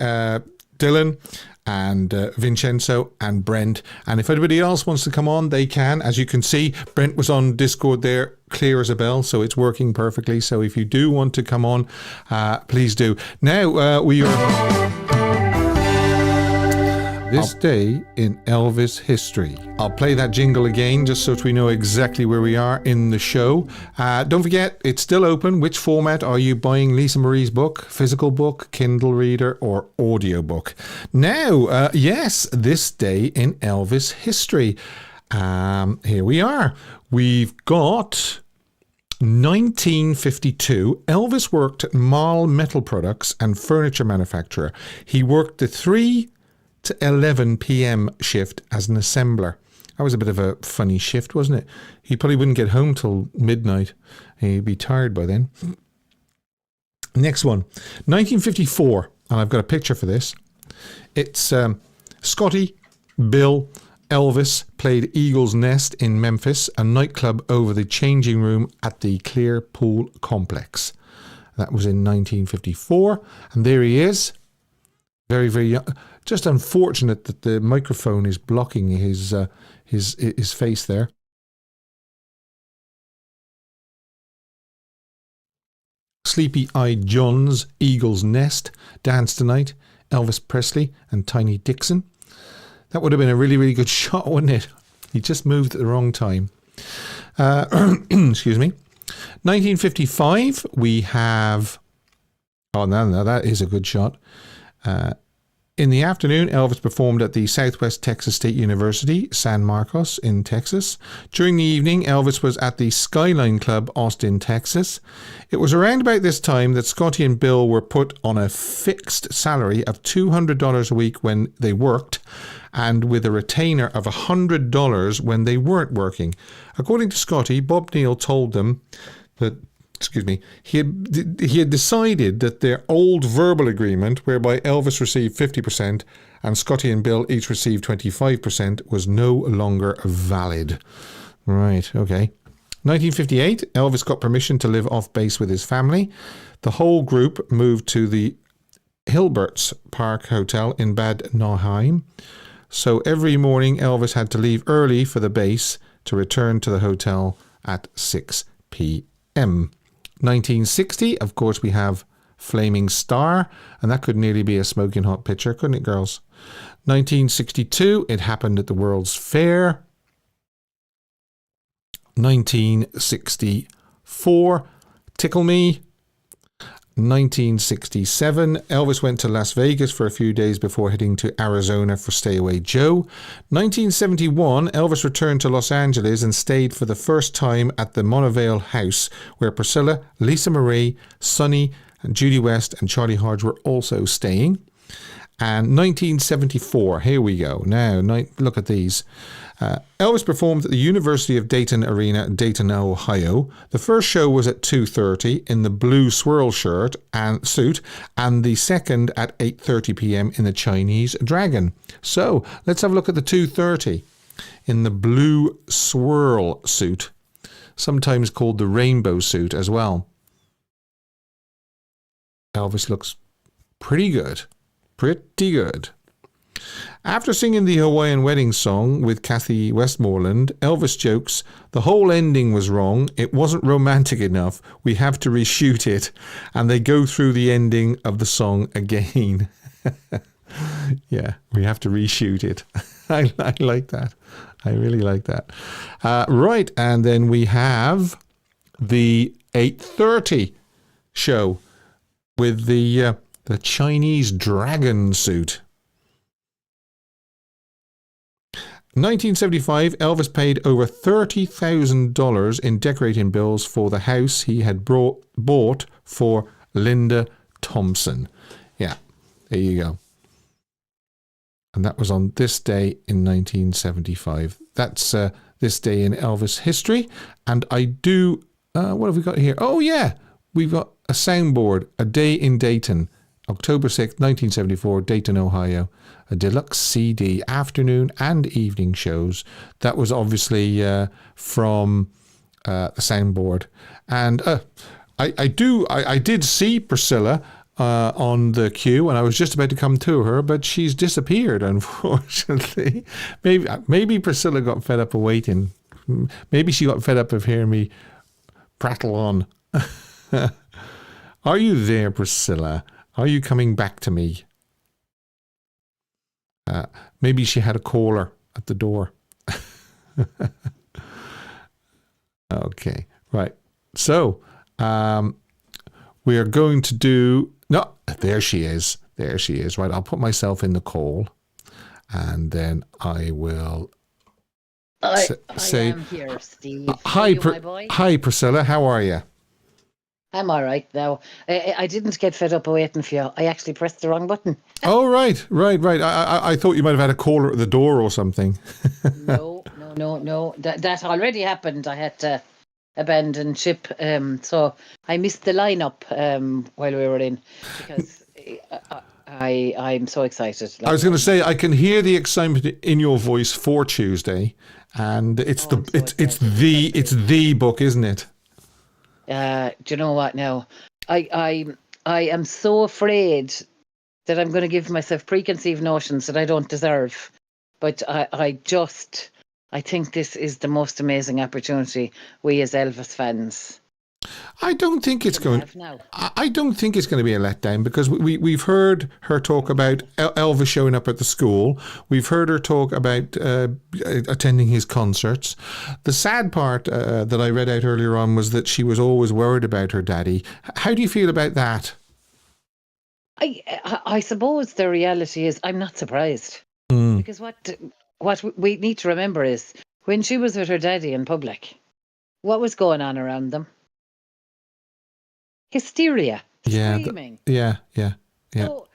Dylan and Vincenzo and Brent. And if anybody else wants to come on, they can. As you can see, Brent was on Discord there, clear as a bell, so it's working perfectly. So if you do want to come on, please do. Now, we are... This day in Elvis history. I'll play that jingle again just so we know exactly where we are in the show. Don't forget, it's still open. Which format are you buying Lisa Marie's book? Physical book, Kindle reader, or audiobook? Now, yes, this day in Elvis history. Here we are. We've got 1952. Elvis worked at Marl Metal Products and furniture manufacturer. He worked the 3 to 11 p.m. shift as an assembler. That was a bit of a funny shift, wasn't it? He probably wouldn't get home till midnight. He'd be tired by then. Next one, 1954, and I've got a picture for this. It's Scotty, Bill, Elvis played Eagle's Nest in Memphis, a nightclub over the changing room at the Clearpool Complex. That was in 1954. And there he is. Very, very young. Just unfortunate that the microphone is blocking his face there. Sleepy-Eyed John's Eagle's Nest, Dance Tonight, Elvis Presley and Tiny Dixon. That would have been a really, really good shot, wouldn't it? He just moved at the wrong time. Excuse me. 1955, we have... Oh, no, that is a good shot. In the afternoon, Elvis performed at the Southwest Texas State University, San Marcos in Texas. During the evening, Elvis was at the Skyline Club, Austin, Texas. It was around about this time that Scotty and Bill were put on a fixed salary of $200 a week when they worked, and with a retainer of $100 when they weren't working. According to Scotty, Bob Neal told them that he had decided that their old verbal agreement, whereby Elvis received 50% and Scotty and Bill each received 25%, was no longer valid. Right, okay. 1958, Elvis got permission to live off base with his family. The whole group moved to the Hilbert's Park Hotel in Bad Nauheim. So every morning, Elvis had to leave early for the base to return to the hotel at 6 p.m. 1960, of course, we have Flaming Star, and that could nearly be a smoking hot picture, couldn't it, girls? 1962, it happened at the World's Fair. 1964, Tickle Me. 1967, Elvis went to Las Vegas for a few days before heading to Arizona for Stay Away Joe. 1971, Elvis returned to Los Angeles and stayed for the first time at the Montevideo House, where Priscilla, Lisa Marie, Sonny, and Judy West and Charlie Hodge were also staying. And 1974, here we go. Now, look at these. Elvis performed at the University of Dayton Arena, Dayton, Ohio. The first show was at 2:30 in the blue swirl shirt and suit, and the second at 8:30 p.m. in the Chinese Dragon. So let's have a look at the 2:30 in the blue swirl suit, sometimes called the rainbow suit as well. Elvis looks pretty good. Pretty good. After singing the Hawaiian wedding song with Kathy Westmoreland, Elvis jokes, "The whole ending was wrong. It wasn't romantic enough. We have to reshoot it." And they go through the ending of the song again. Yeah, we have to reshoot it. I like that. I really like that. Right, and then we have the 8:30 show with the Chinese Dragon suit. 1975, Elvis paid over $30,000 in decorating bills for the house he had bought for Linda Thompson. Yeah, there you go. And that was on this day in 1975. That's this day in Elvis history. And I do, what have we got here? Oh yeah, we've got a soundboard, A Day in Dayton. October 6th, 1974, Dayton, Ohio. A deluxe CD, afternoon and evening shows. That was obviously from the soundboard. And I did see Priscilla on the queue, and I was just about to come to her, but she's disappeared, unfortunately. Maybe Priscilla got fed up of waiting. Maybe she got fed up of hearing me prattle on. Are you there, Priscilla? Are you coming back to me? Maybe she had a caller at the door. Okay, right. So, we are going to do... No, there she is. There she is. Right, I'll put myself in the call, and then I will say... I am here, Steve. Hi, my boy? Hi, Priscilla. How are you? I'm all right now. I didn't get fed up waiting for you. I actually pressed the wrong button. Oh, right. I thought you might have had a caller at the door or something. No. That already happened. I had to abandon ship. So I missed the lineup while we were in, because I'm so excited. I was going to say, I can hear the excitement in your voice for Tuesday, and it's it's the book, isn't it? Do you know what now? I am so afraid that I'm going to give myself preconceived notions that I don't deserve. But I think this is the most amazing opportunity we as Elvis fans. I don't think it's going. Now. I don't think it's going to be a letdown, because we've heard her talk about Elvis showing up at the school. We've heard her talk about attending his concerts. The sad part that I read out earlier on was that she was always worried about her daddy. How do you feel about that? I suppose the reality is I'm not surprised, because what we need to remember is when she was with her daddy in public, what was going on around them? Hysteria, screaming. Yeah. So,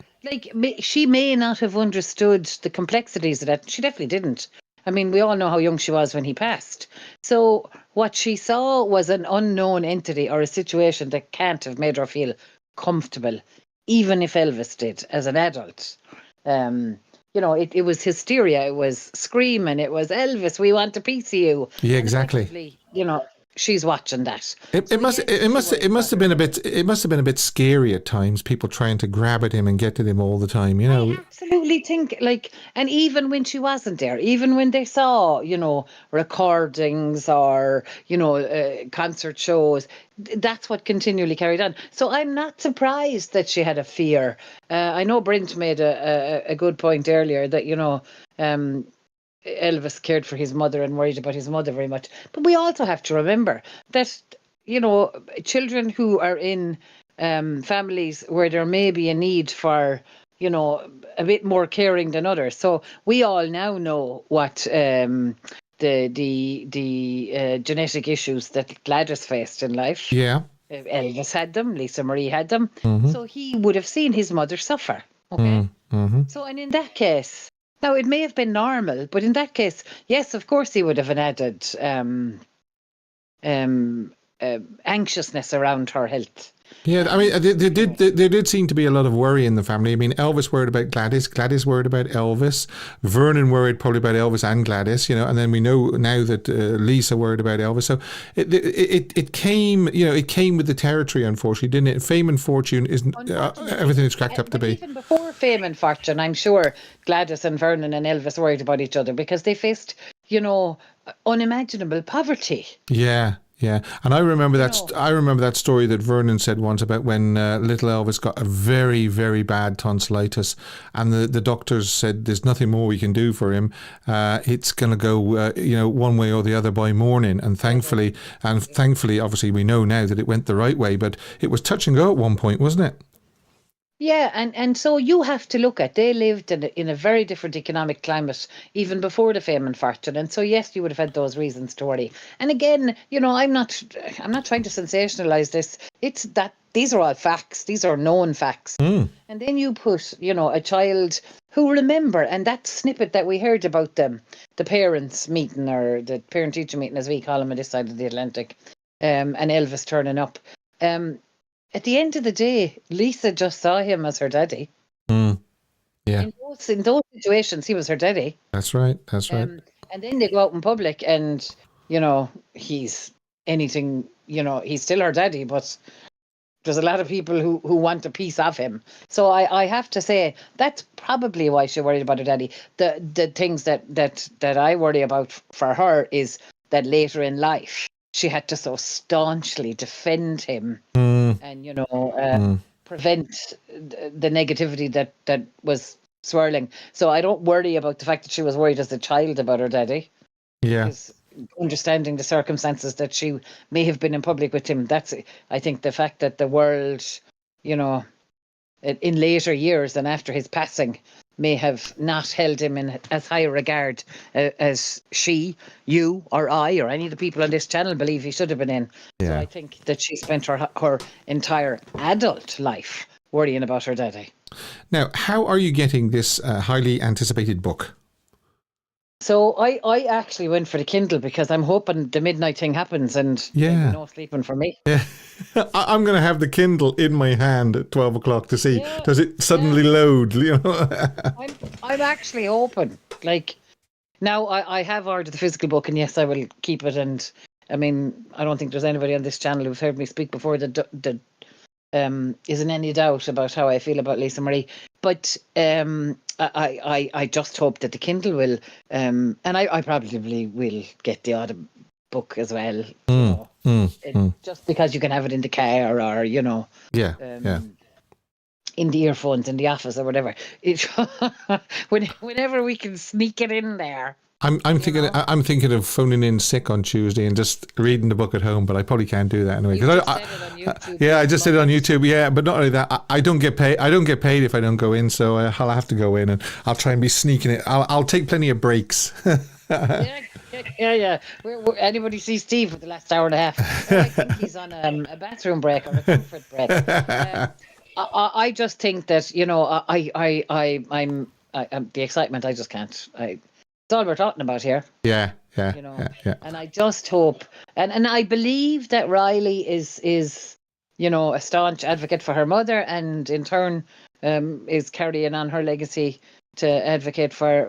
she may not have understood the complexities of that. She definitely didn't. I mean, we all know how young she was when he passed. So what she saw was an unknown entity or a situation that can't have made her feel comfortable, even if Elvis did as an adult. It was hysteria. It was screaming. It was, Elvis, we want a piece of you. Yeah, exactly. She's watching that. It must have been a bit scary at times. People trying to grab at him and get to him all the time. I absolutely think and even when she wasn't there, even when they saw recordings or concert shows, that's what continually carried on. So I'm not surprised that she had a fear. I know Brent made a good point earlier that Elvis cared for his mother and worried about his mother very much. But we also have to remember that, children who are in families where there may be a need for, a bit more caring than others. So we all now know what the genetic issues that Gladys faced in life. Yeah. Elvis had them, Lisa Marie had them. Mm-hmm. So he would have seen his mother suffer. Okay. Mm-hmm. So, and in that case, now, it may have been normal, but in that case, yes, of course, he would have an added anxiousness around her health. Yeah, I mean, there did seem to be a lot of worry in the family. I mean, Elvis worried about Gladys, Gladys worried about Elvis, Vernon worried probably about Elvis and Gladys, and then we know now that Lisa worried about Elvis. So it came, it came with the territory, unfortunately, didn't it? Fame and fortune isn't everything it's cracked up to be. Even before fame and fortune, I'm sure Gladys and Vernon and Elvis worried about each other because they faced, unimaginable poverty. Yeah. Yeah, and I remember that story that Vernon said once about when little Elvis got a very, very bad tonsillitis, and the doctors said there's nothing more we can do for him. It's going to go, one way or the other by morning. And thankfully, obviously, we know now that it went the right way. But it was touch and go at one point, wasn't it? Yeah, and so you have to look at, they lived in a very different economic climate even before the fame and fortune, and so yes, you would have had those reasons to worry. And again, I'm not trying to sensationalize this. It's that these are all facts. These are known facts. And then you put, a child who remember, and that snippet that we heard about them, the parents meeting or the parent-teacher meeting, as we call them on this side of the Atlantic, and Elvis turning up. At the end of the day, Lisa just saw him as her daddy. Yeah. In those situations, he was her daddy. That's right. And then they go out in public and, he's anything, he's still her daddy, but there's a lot of people who want a piece of him. So I have to say, that's probably why she worried about her daddy. The things that I worry about for her is that later in life, she had to so staunchly defend him and, prevent the negativity that was swirling. So I don't worry about the fact that she was worried as a child about her daddy. Yeah. Because understanding the circumstances that she may have been in public with him, I think the fact that the world, in later years and after his passing, may have not held him in as high a regard as she, you, or I, or any of the people on this channel believe he should have been in. Yeah. So I think that she spent her entire adult life worrying about her daddy. Now, how are you getting this highly anticipated book? So I actually went for the Kindle because I'm hoping the midnight thing happens and Yeah. there'll be no sleeping for me. Yeah. I'm going to have the Kindle in my hand at 12 o'clock to see, Yeah, does it suddenly load? You know? I'm actually hoping. Like, now I have ordered the physical book, and yes, I will keep it. And I mean, I don't think there's anybody on this channel who's heard me speak before that isn't any doubt about how I feel about Lisa Marie. But I just hope that the Kindle will, and I probably will get the odd book as well. You know, just because you can have it in the car or Yeah. Yeah. in the earphones in the office or whatever. Whenever we can sneak it in there. I'm thinking of phoning in sick on Tuesday and just reading the book at home, but I probably can't do that anyway. You just said it on YouTube. Yeah, I just did it on YouTube. Yeah, but not only that, I don't get paid. I don't get paid if I don't go in, so I'll have to go in, and I'll try and be sneaking it. I'll take plenty of breaks. Yeah. Anybody see Steve for the last hour and a half? Well, I think he's on a bathroom break or a comfort break. I just think that, you know, I'm the excitement. I just can't. It's all we're talking about here. Yeah. You know, and I just hope, and I believe that Riley is, you know, a staunch advocate for her mother, and in turn, is carrying on her legacy to advocate for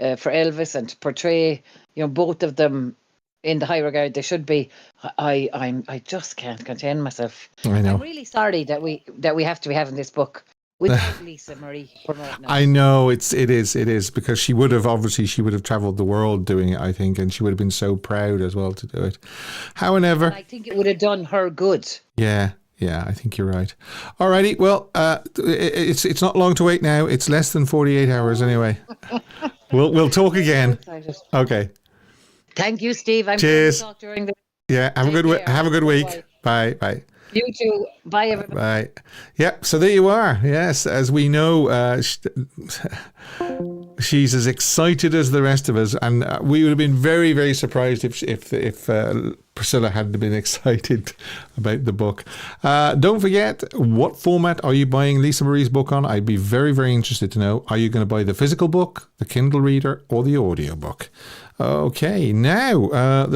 Elvis and to portray, you know, both of them in the high regard they should be. I just can't contain myself. I know. I'm really sorry that we have to be having this book without Lisa Marie promoting it. I know it is because she would have traveled the world doing it, I think, and she would have been so proud as well to do it. However, I think it would have done her good. Yeah, I think you're right. Alrighty, well, it's not long to wait now. It's less than 48 hours anyway. We'll talk again. Okay. Thank you, Steve. I'm Cheers. going to talk during the. Yeah, have a good week. Bye. You too. Bye, everybody. Bye. Yeah, so there you are. Yes, as we know, she's as excited as the rest of us, and we would have been very, very surprised if Priscilla hadn't been excited about the book. Don't forget, what format are you buying Lisa Marie's book on? I'd be very, very interested to know. Are you going to buy the physical book, the Kindle reader, or the audio book? Okay, now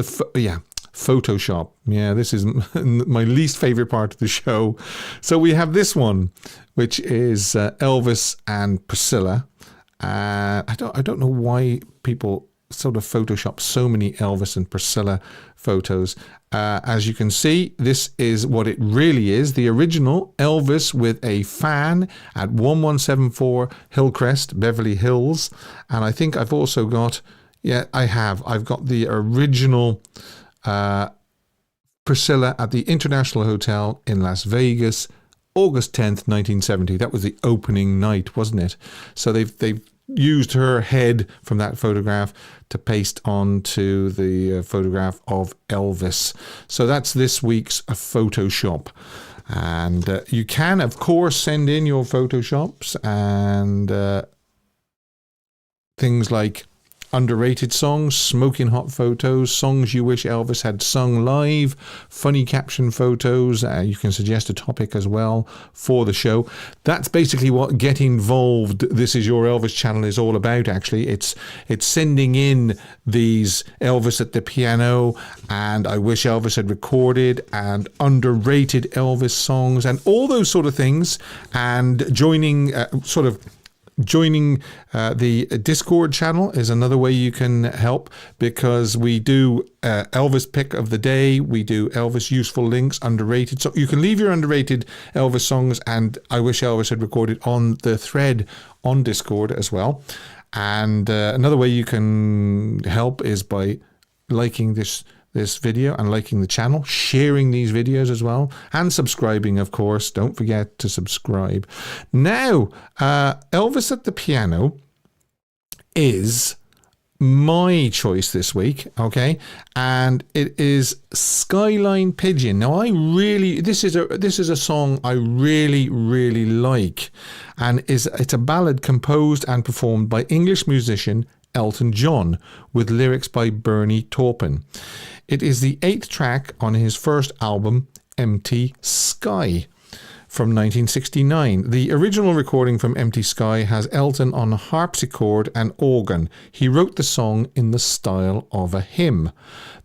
Photoshop. Yeah, this is my least favorite part of the show. So we have this one, which is Elvis and Priscilla. I don't know why people sort of Photoshop so many Elvis and Priscilla photos. As you can see, this is what it really is. The original Elvis with a fan at 1174 Hillcrest, Beverly Hills. And I think I've also got, I've got the original Priscilla at the International Hotel in Las Vegas, August 10th, 1970. That was the opening night, wasn't it? So they've used her head from that photograph to paste onto the photograph of Elvis. So that's this week's Photoshop. And you can, of course, send in your Photoshops and things like underrated songs, smoking hot photos, songs you wish Elvis had sung live, funny caption photos. You can suggest a topic as well for the show. That's basically what Get Involved, This Is Your Elvis channel is all about, actually. It's sending in these Elvis at the piano and I wish Elvis had recorded and underrated Elvis songs and all those sort of things, and joining the Discord channel is another way you can help, because we do Elvis pick of the day, we do Elvis useful links, underrated. So you can leave your underrated Elvis songs and I wish Elvis had recorded on the thread on Discord as well. And another way you can help is by liking this video and liking the channel, sharing these videos as well, and subscribing, of course. Don't forget to subscribe. Now, Elvis at the piano is my choice this week, okay? And it is Skyline Pigeon. Now, this is a song I really, really like, and it's a ballad composed and performed by English musician Elton John with lyrics by Bernie Taupin. It is the 8th track on his first album, Empty Sky. from 1969. The original recording from Empty Sky has Elton on harpsichord and organ. He wrote the song in the style of a hymn.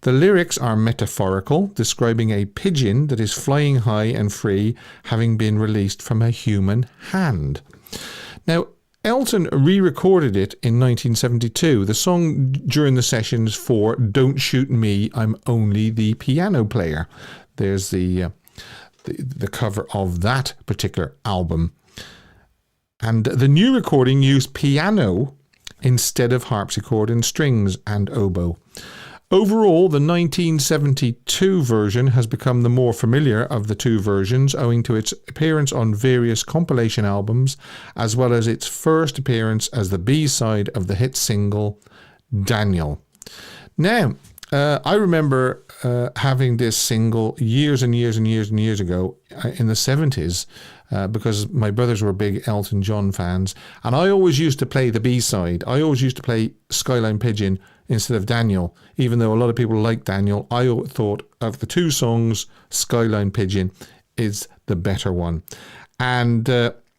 The lyrics are metaphorical, describing a pigeon that is flying high and free, having been released from a human hand. Now, Elton re-recorded it in 1972. The song during the sessions for Don't Shoot Me, I'm Only the Piano Player. There's the cover of that particular album. And the new recording used piano instead of harpsichord and strings and oboe. Overall, the 1972 version has become the more familiar of the two versions owing to its appearance on various compilation albums, as well as its first appearance as the B-side of the hit single, Daniel. Now, I remember having this single years and years and years and years ago in the 70s because my brothers were big Elton John fans, and I always used to play the B-side. I always used to play Skyline Pigeon instead of Daniel. Even though a lot of people like Daniel, I thought of the two songs, Skyline Pigeon is the better one. And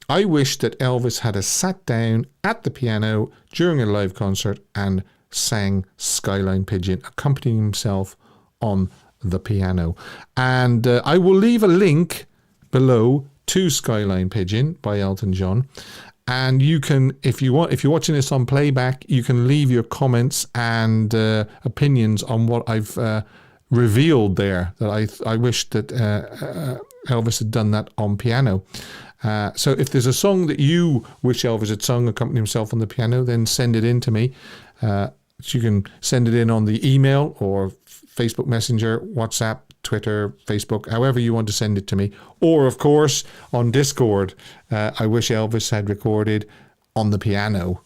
I wish that Elvis had sat down at the piano during a live concert and sang Skyline Pigeon, accompanying himself on the piano. And I will leave a link below to Skyline Pigeon by Elton John. And you can, if you're watching this on playback, you can leave your comments and opinions on what I've revealed there. That I wish that Elvis had done that on piano. So if there's a song that you wish Elvis had sung accompanying himself on the piano, then send it in to me. So you can send it in on the email or Facebook Messenger, WhatsApp, Twitter, Facebook, however you want to send it to me. Or, of course, on Discord. I wish Elvis had recorded on the piano.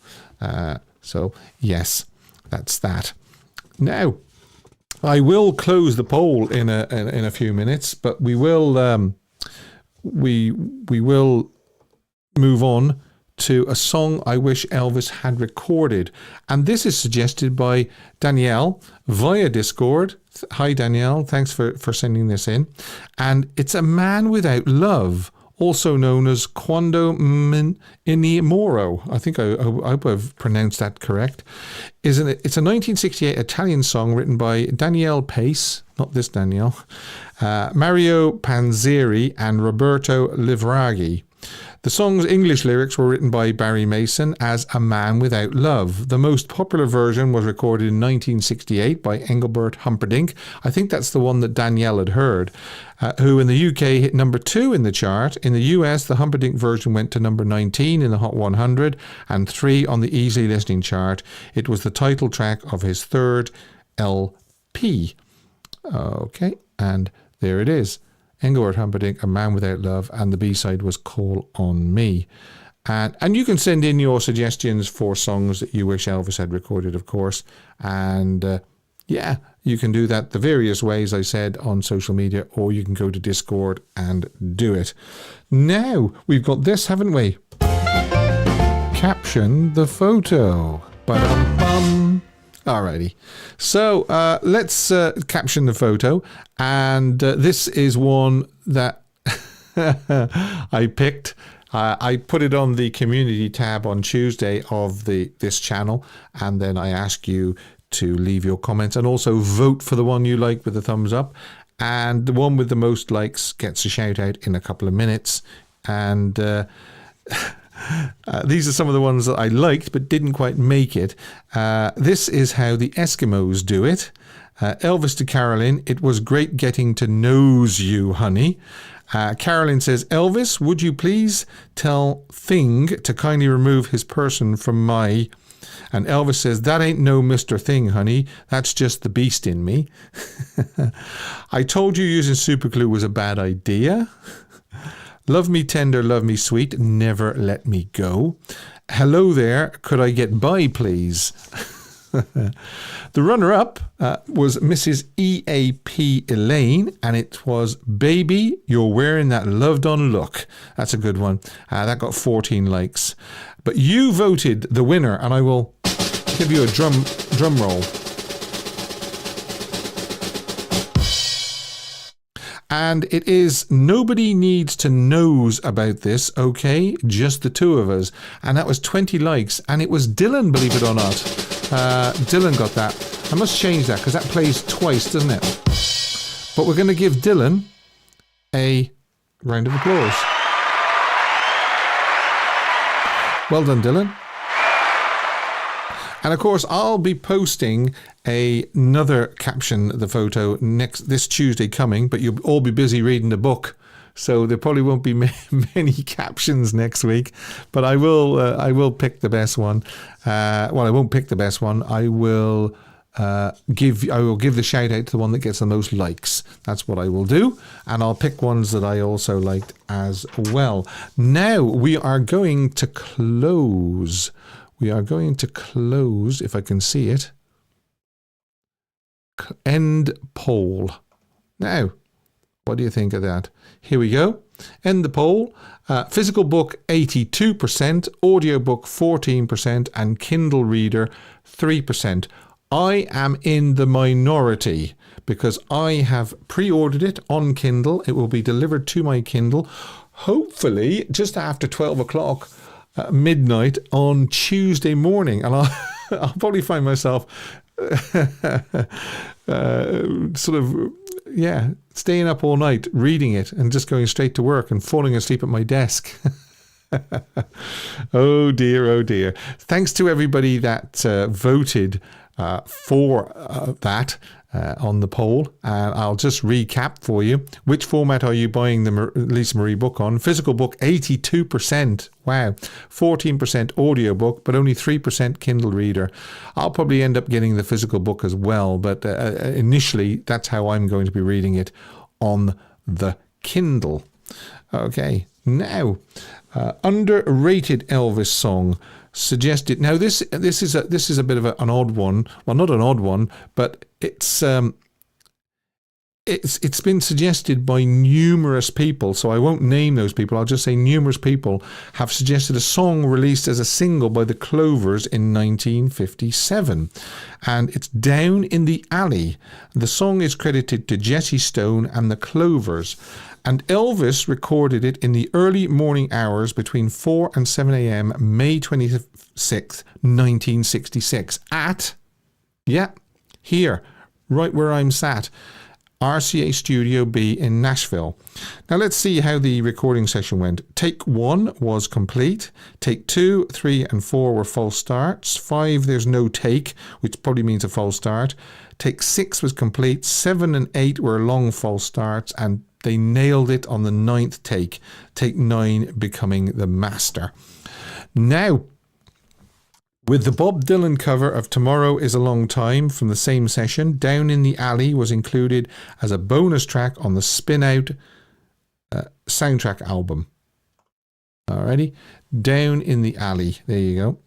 So, yes, that's that. Now, I will close the poll in a few minutes, but we will we will move on to a song I wish Elvis had recorded. And this is suggested by Danielle via Discord. Hi, Danielle. Thanks for sending this in. And it's A Man Without Love, also known as Quando Inimoro. I think I hope I've pronounced that correct. It's a 1968 Italian song written by Danielle Pace, not this Danielle, Mario Panzeri and Roberto Livraghi. The song's English lyrics were written by Barry Mason as A Man Without Love. The most popular version was recorded in 1968 by Engelbert Humperdinck. I think that's the one that Danielle had heard, who in the UK hit number 2 in the chart. In the US, the Humperdinck version went to number 19 in the Hot 100 and 3 on the Easy Listening chart. It was the title track of his third LP. Okay, and there it is. Engelbert Humperdinck, A Man Without Love, and the B-side was Call on Me. And you can send in your suggestions for songs that you wish Elvis had recorded, of course. And yeah, you can do that the various ways I said on social media, or you can go to Discord and do it. Now, we've got this, haven't we? Caption the photo. Ba-dum-bum. Alrighty, so let's caption the photo, and this is one that I picked. I put it on the community tab on Tuesday of this channel, and then I ask you to leave your comments and also vote for the one you like with the thumbs up, and the one with the most likes gets a shout out in a couple of minutes. And these are some of the ones that I liked but didn't quite make it. This is how the Eskimos do it. Elvis to Carolyn, it was great getting to knows you, honey. Carolyn says, Elvis, would you please tell Thing to kindly remove his person from my... And Elvis says, that ain't no Mr. Thing, honey. That's just the beast in me. I told you using superglue was a bad idea. Love me tender, love me sweet, never let me go. Hello there, could I get by, please? The runner-up was Mrs. EAP Elaine, and it was Baby, You're Wearing That Loved On Look. That's a good one. That got 14 likes. But you voted the winner, and I will give you a drum roll. And it is Nobody Needs to Knows About This, okay? Just the two of us. And that was 20 likes. And it was Dylan, believe it or not. Dylan got that. I must change that because that plays twice, doesn't it? But we're going to give Dylan a round of applause. Well done, Dylan. And of course, I'll be posting another caption the photo this Tuesday coming, but you'll all be busy reading the book, so there probably won't be many captions next week. But I will pick the best one. Well, I won't pick the best one. I will give the shout out to the one that gets the most likes. That's what I will do, and I'll pick ones that I also liked as well. Now we are going to close. If I can see it. End poll. Now, what do you think of that? Here we go. End the poll. Physical book 82%, audiobook 14%, and Kindle reader 3%. I am in the minority because I have pre-ordered it on Kindle. It will be delivered to my Kindle, hopefully just after 12 o'clock. Midnight on Tuesday morning, and I'll probably find myself staying up all night reading it and just going straight to work and falling asleep at my desk. Oh dear. Thanks to everybody that voted for that on the poll. And I'll just recap for you. Which format are you buying the Lisa Marie book on? Physical book, 82%. Wow. 14% audiobook, but only 3% Kindle reader. I'll probably end up getting the physical book as well, but initially that's how I'm going to be reading it on the Kindle. Okay. Now, underrated Elvis song suggested. Now this is a bit of an odd one. Well, not an odd one, but it's been suggested by numerous people. So I won't name those people. I'll just say numerous people have suggested a song released as a single by the Clovers in 1957, and it's Down in the Alley. The song is credited to Jesse Stone and the Clovers. And Elvis recorded it in the early morning hours between 4 and 7 a.m. May 26th, 1966 at, here, right where I'm sat, RCA Studio B in Nashville. Now let's see how the recording session went. Take 1 was complete. Take 2, 3 and 4 were false starts. 5, there's no take, which probably means a false start. Take 6 was complete. 7 and 8 were long false starts, and they nailed it on the 9th take. Take 9 becoming the master. Now, with the Bob Dylan cover of Tomorrow is a Long Time from the same session, Down in the Alley was included as a bonus track on the Spin Out soundtrack album. Alrighty, Down in the Alley. There you go.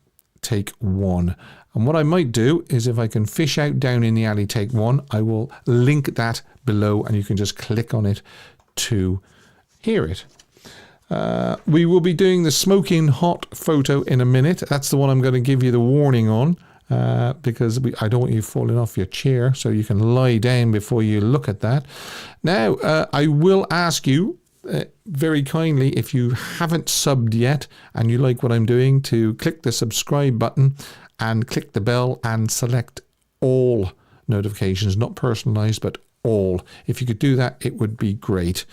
Take 1. And what I might do is, if I can fish out Down in the Alley take 1, I will link that below and you can just click on it to hear it. We will be doing the smoking hot photo in a minute. That's the one I'm going to give you the warning on, because I don't want you falling off your chair, so you can lie down before you look at that. Now, I will ask you very kindly, if you haven't subbed yet and you like what I'm doing, to click the subscribe button and click the bell and select all notifications, not personalized, but all. If you could do that, it would be great.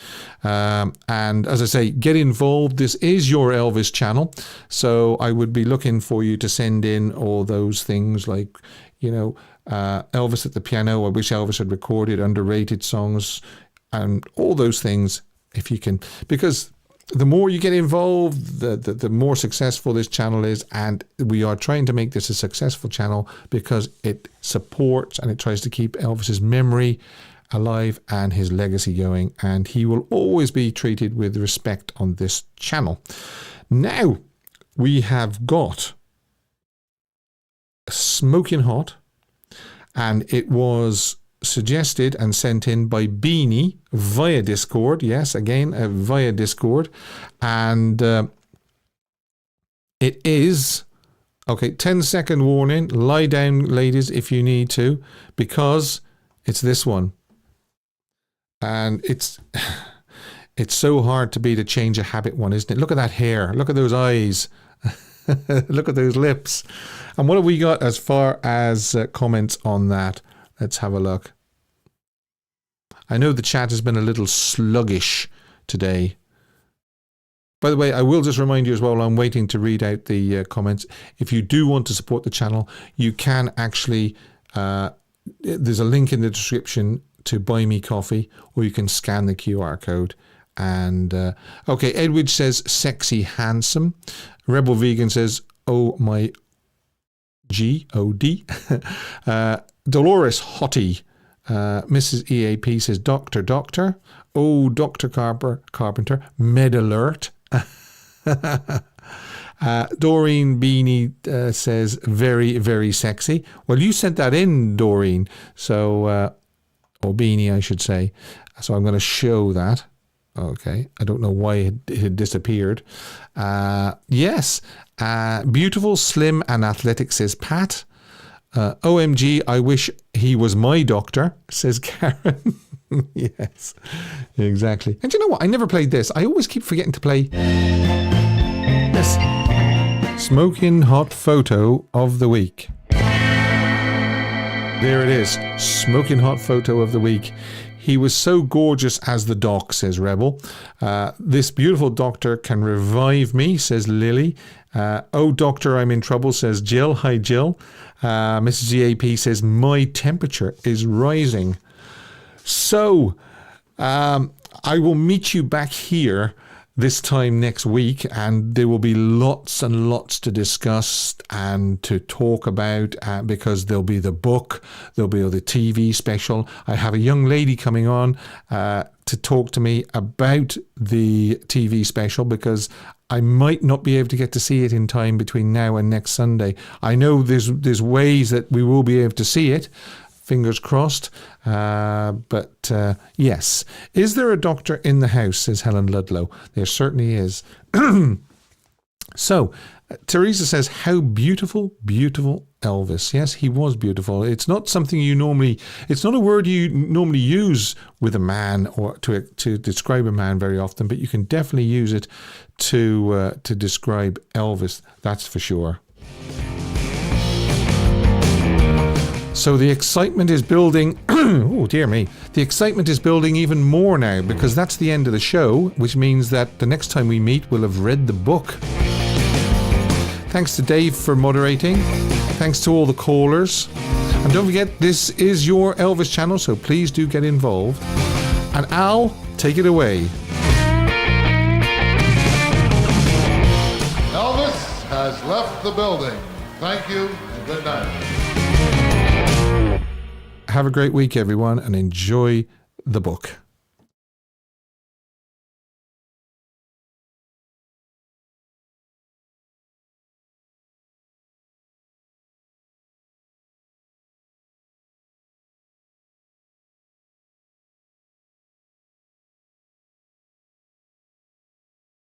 And as I say, get involved. This is your Elvis channel, so I would be looking for you to send in all those things like, Elvis at the piano. I wish Elvis had recorded underrated songs and all those things, if you can, because the more you get involved, the more successful this channel is, and we are trying to make this a successful channel because it supports and it tries to keep Elvis's memory alive and his legacy going, and he will always be treated with respect on this channel. Now we have got Smoking Hot, and it was suggested and sent in by Beanie via Discord. Yes, again, via Discord. And it is, 10-second warning. Lie down, ladies, if you need to, because it's this one. And it's so hard to beat a change a habit one, isn't it? Look at that hair. Look at those eyes. Look at those lips. And what have we got as far as comments on that? Let's have a look. I know the chat has been a little sluggish today. By the way, I will just remind you as well, I'm waiting to read out the comments. If you do want to support the channel, you can actually, there's a link in the description to buy me coffee, or you can scan the QR code. And okay, Edwidge says sexy handsome. Rebel Vegan says oh my God. Dolores Hottie. Mrs. EAP says doctor. Oh, Dr. Carpenter. Med alert. Doreen Beanie says very, very sexy. Well, you sent that in, Doreen. So, or Beanie, I should say. So I'm going to show that. Okay. I don't know why it had disappeared. Yes. Beautiful, slim and athletic, says Pat. OMG, I wish he was my doctor, says Karen. Yes, exactly. And you know what? I never played this. I always keep forgetting to play this. Smoking hot photo of the week. There it is. Smoking hot photo of the week. He was so gorgeous as the doc, says Rebel. This beautiful doctor can revive me, says Lily. Oh, doctor, I'm in trouble, says Jill. Hi, Jill. Mrs. EAP says, my temperature is rising. So, I will meet you back here this time next week, and there will be lots and lots to discuss and to talk about, because there'll be the book, there'll be the TV special. I have a young lady coming on to talk to me about the TV special, because I might not be able to get to see it in time between now and next Sunday. I know there's ways that we will be able to see it. Fingers crossed. But yes. Is there a doctor in the house, says Helen Ludlow. There certainly is. So, Teresa says, how beautiful, beautiful Elvis. Yes, he was beautiful. It's not something it's not a word you normally use with a man or to describe a man very often, but you can definitely use it to describe Elvis. That's for sure. So the excitement is building. Oh, dear me. The excitement is building even more now, because that's the end of the show, which means that the next time we meet, we'll have read the book. Thanks to Dave for moderating. Thanks to all the callers. And don't forget, this is your Elvis channel, so please do get involved. And Al, take it away. Elvis has left the building. Thank you and good night. Have a great week, everyone, and enjoy the book.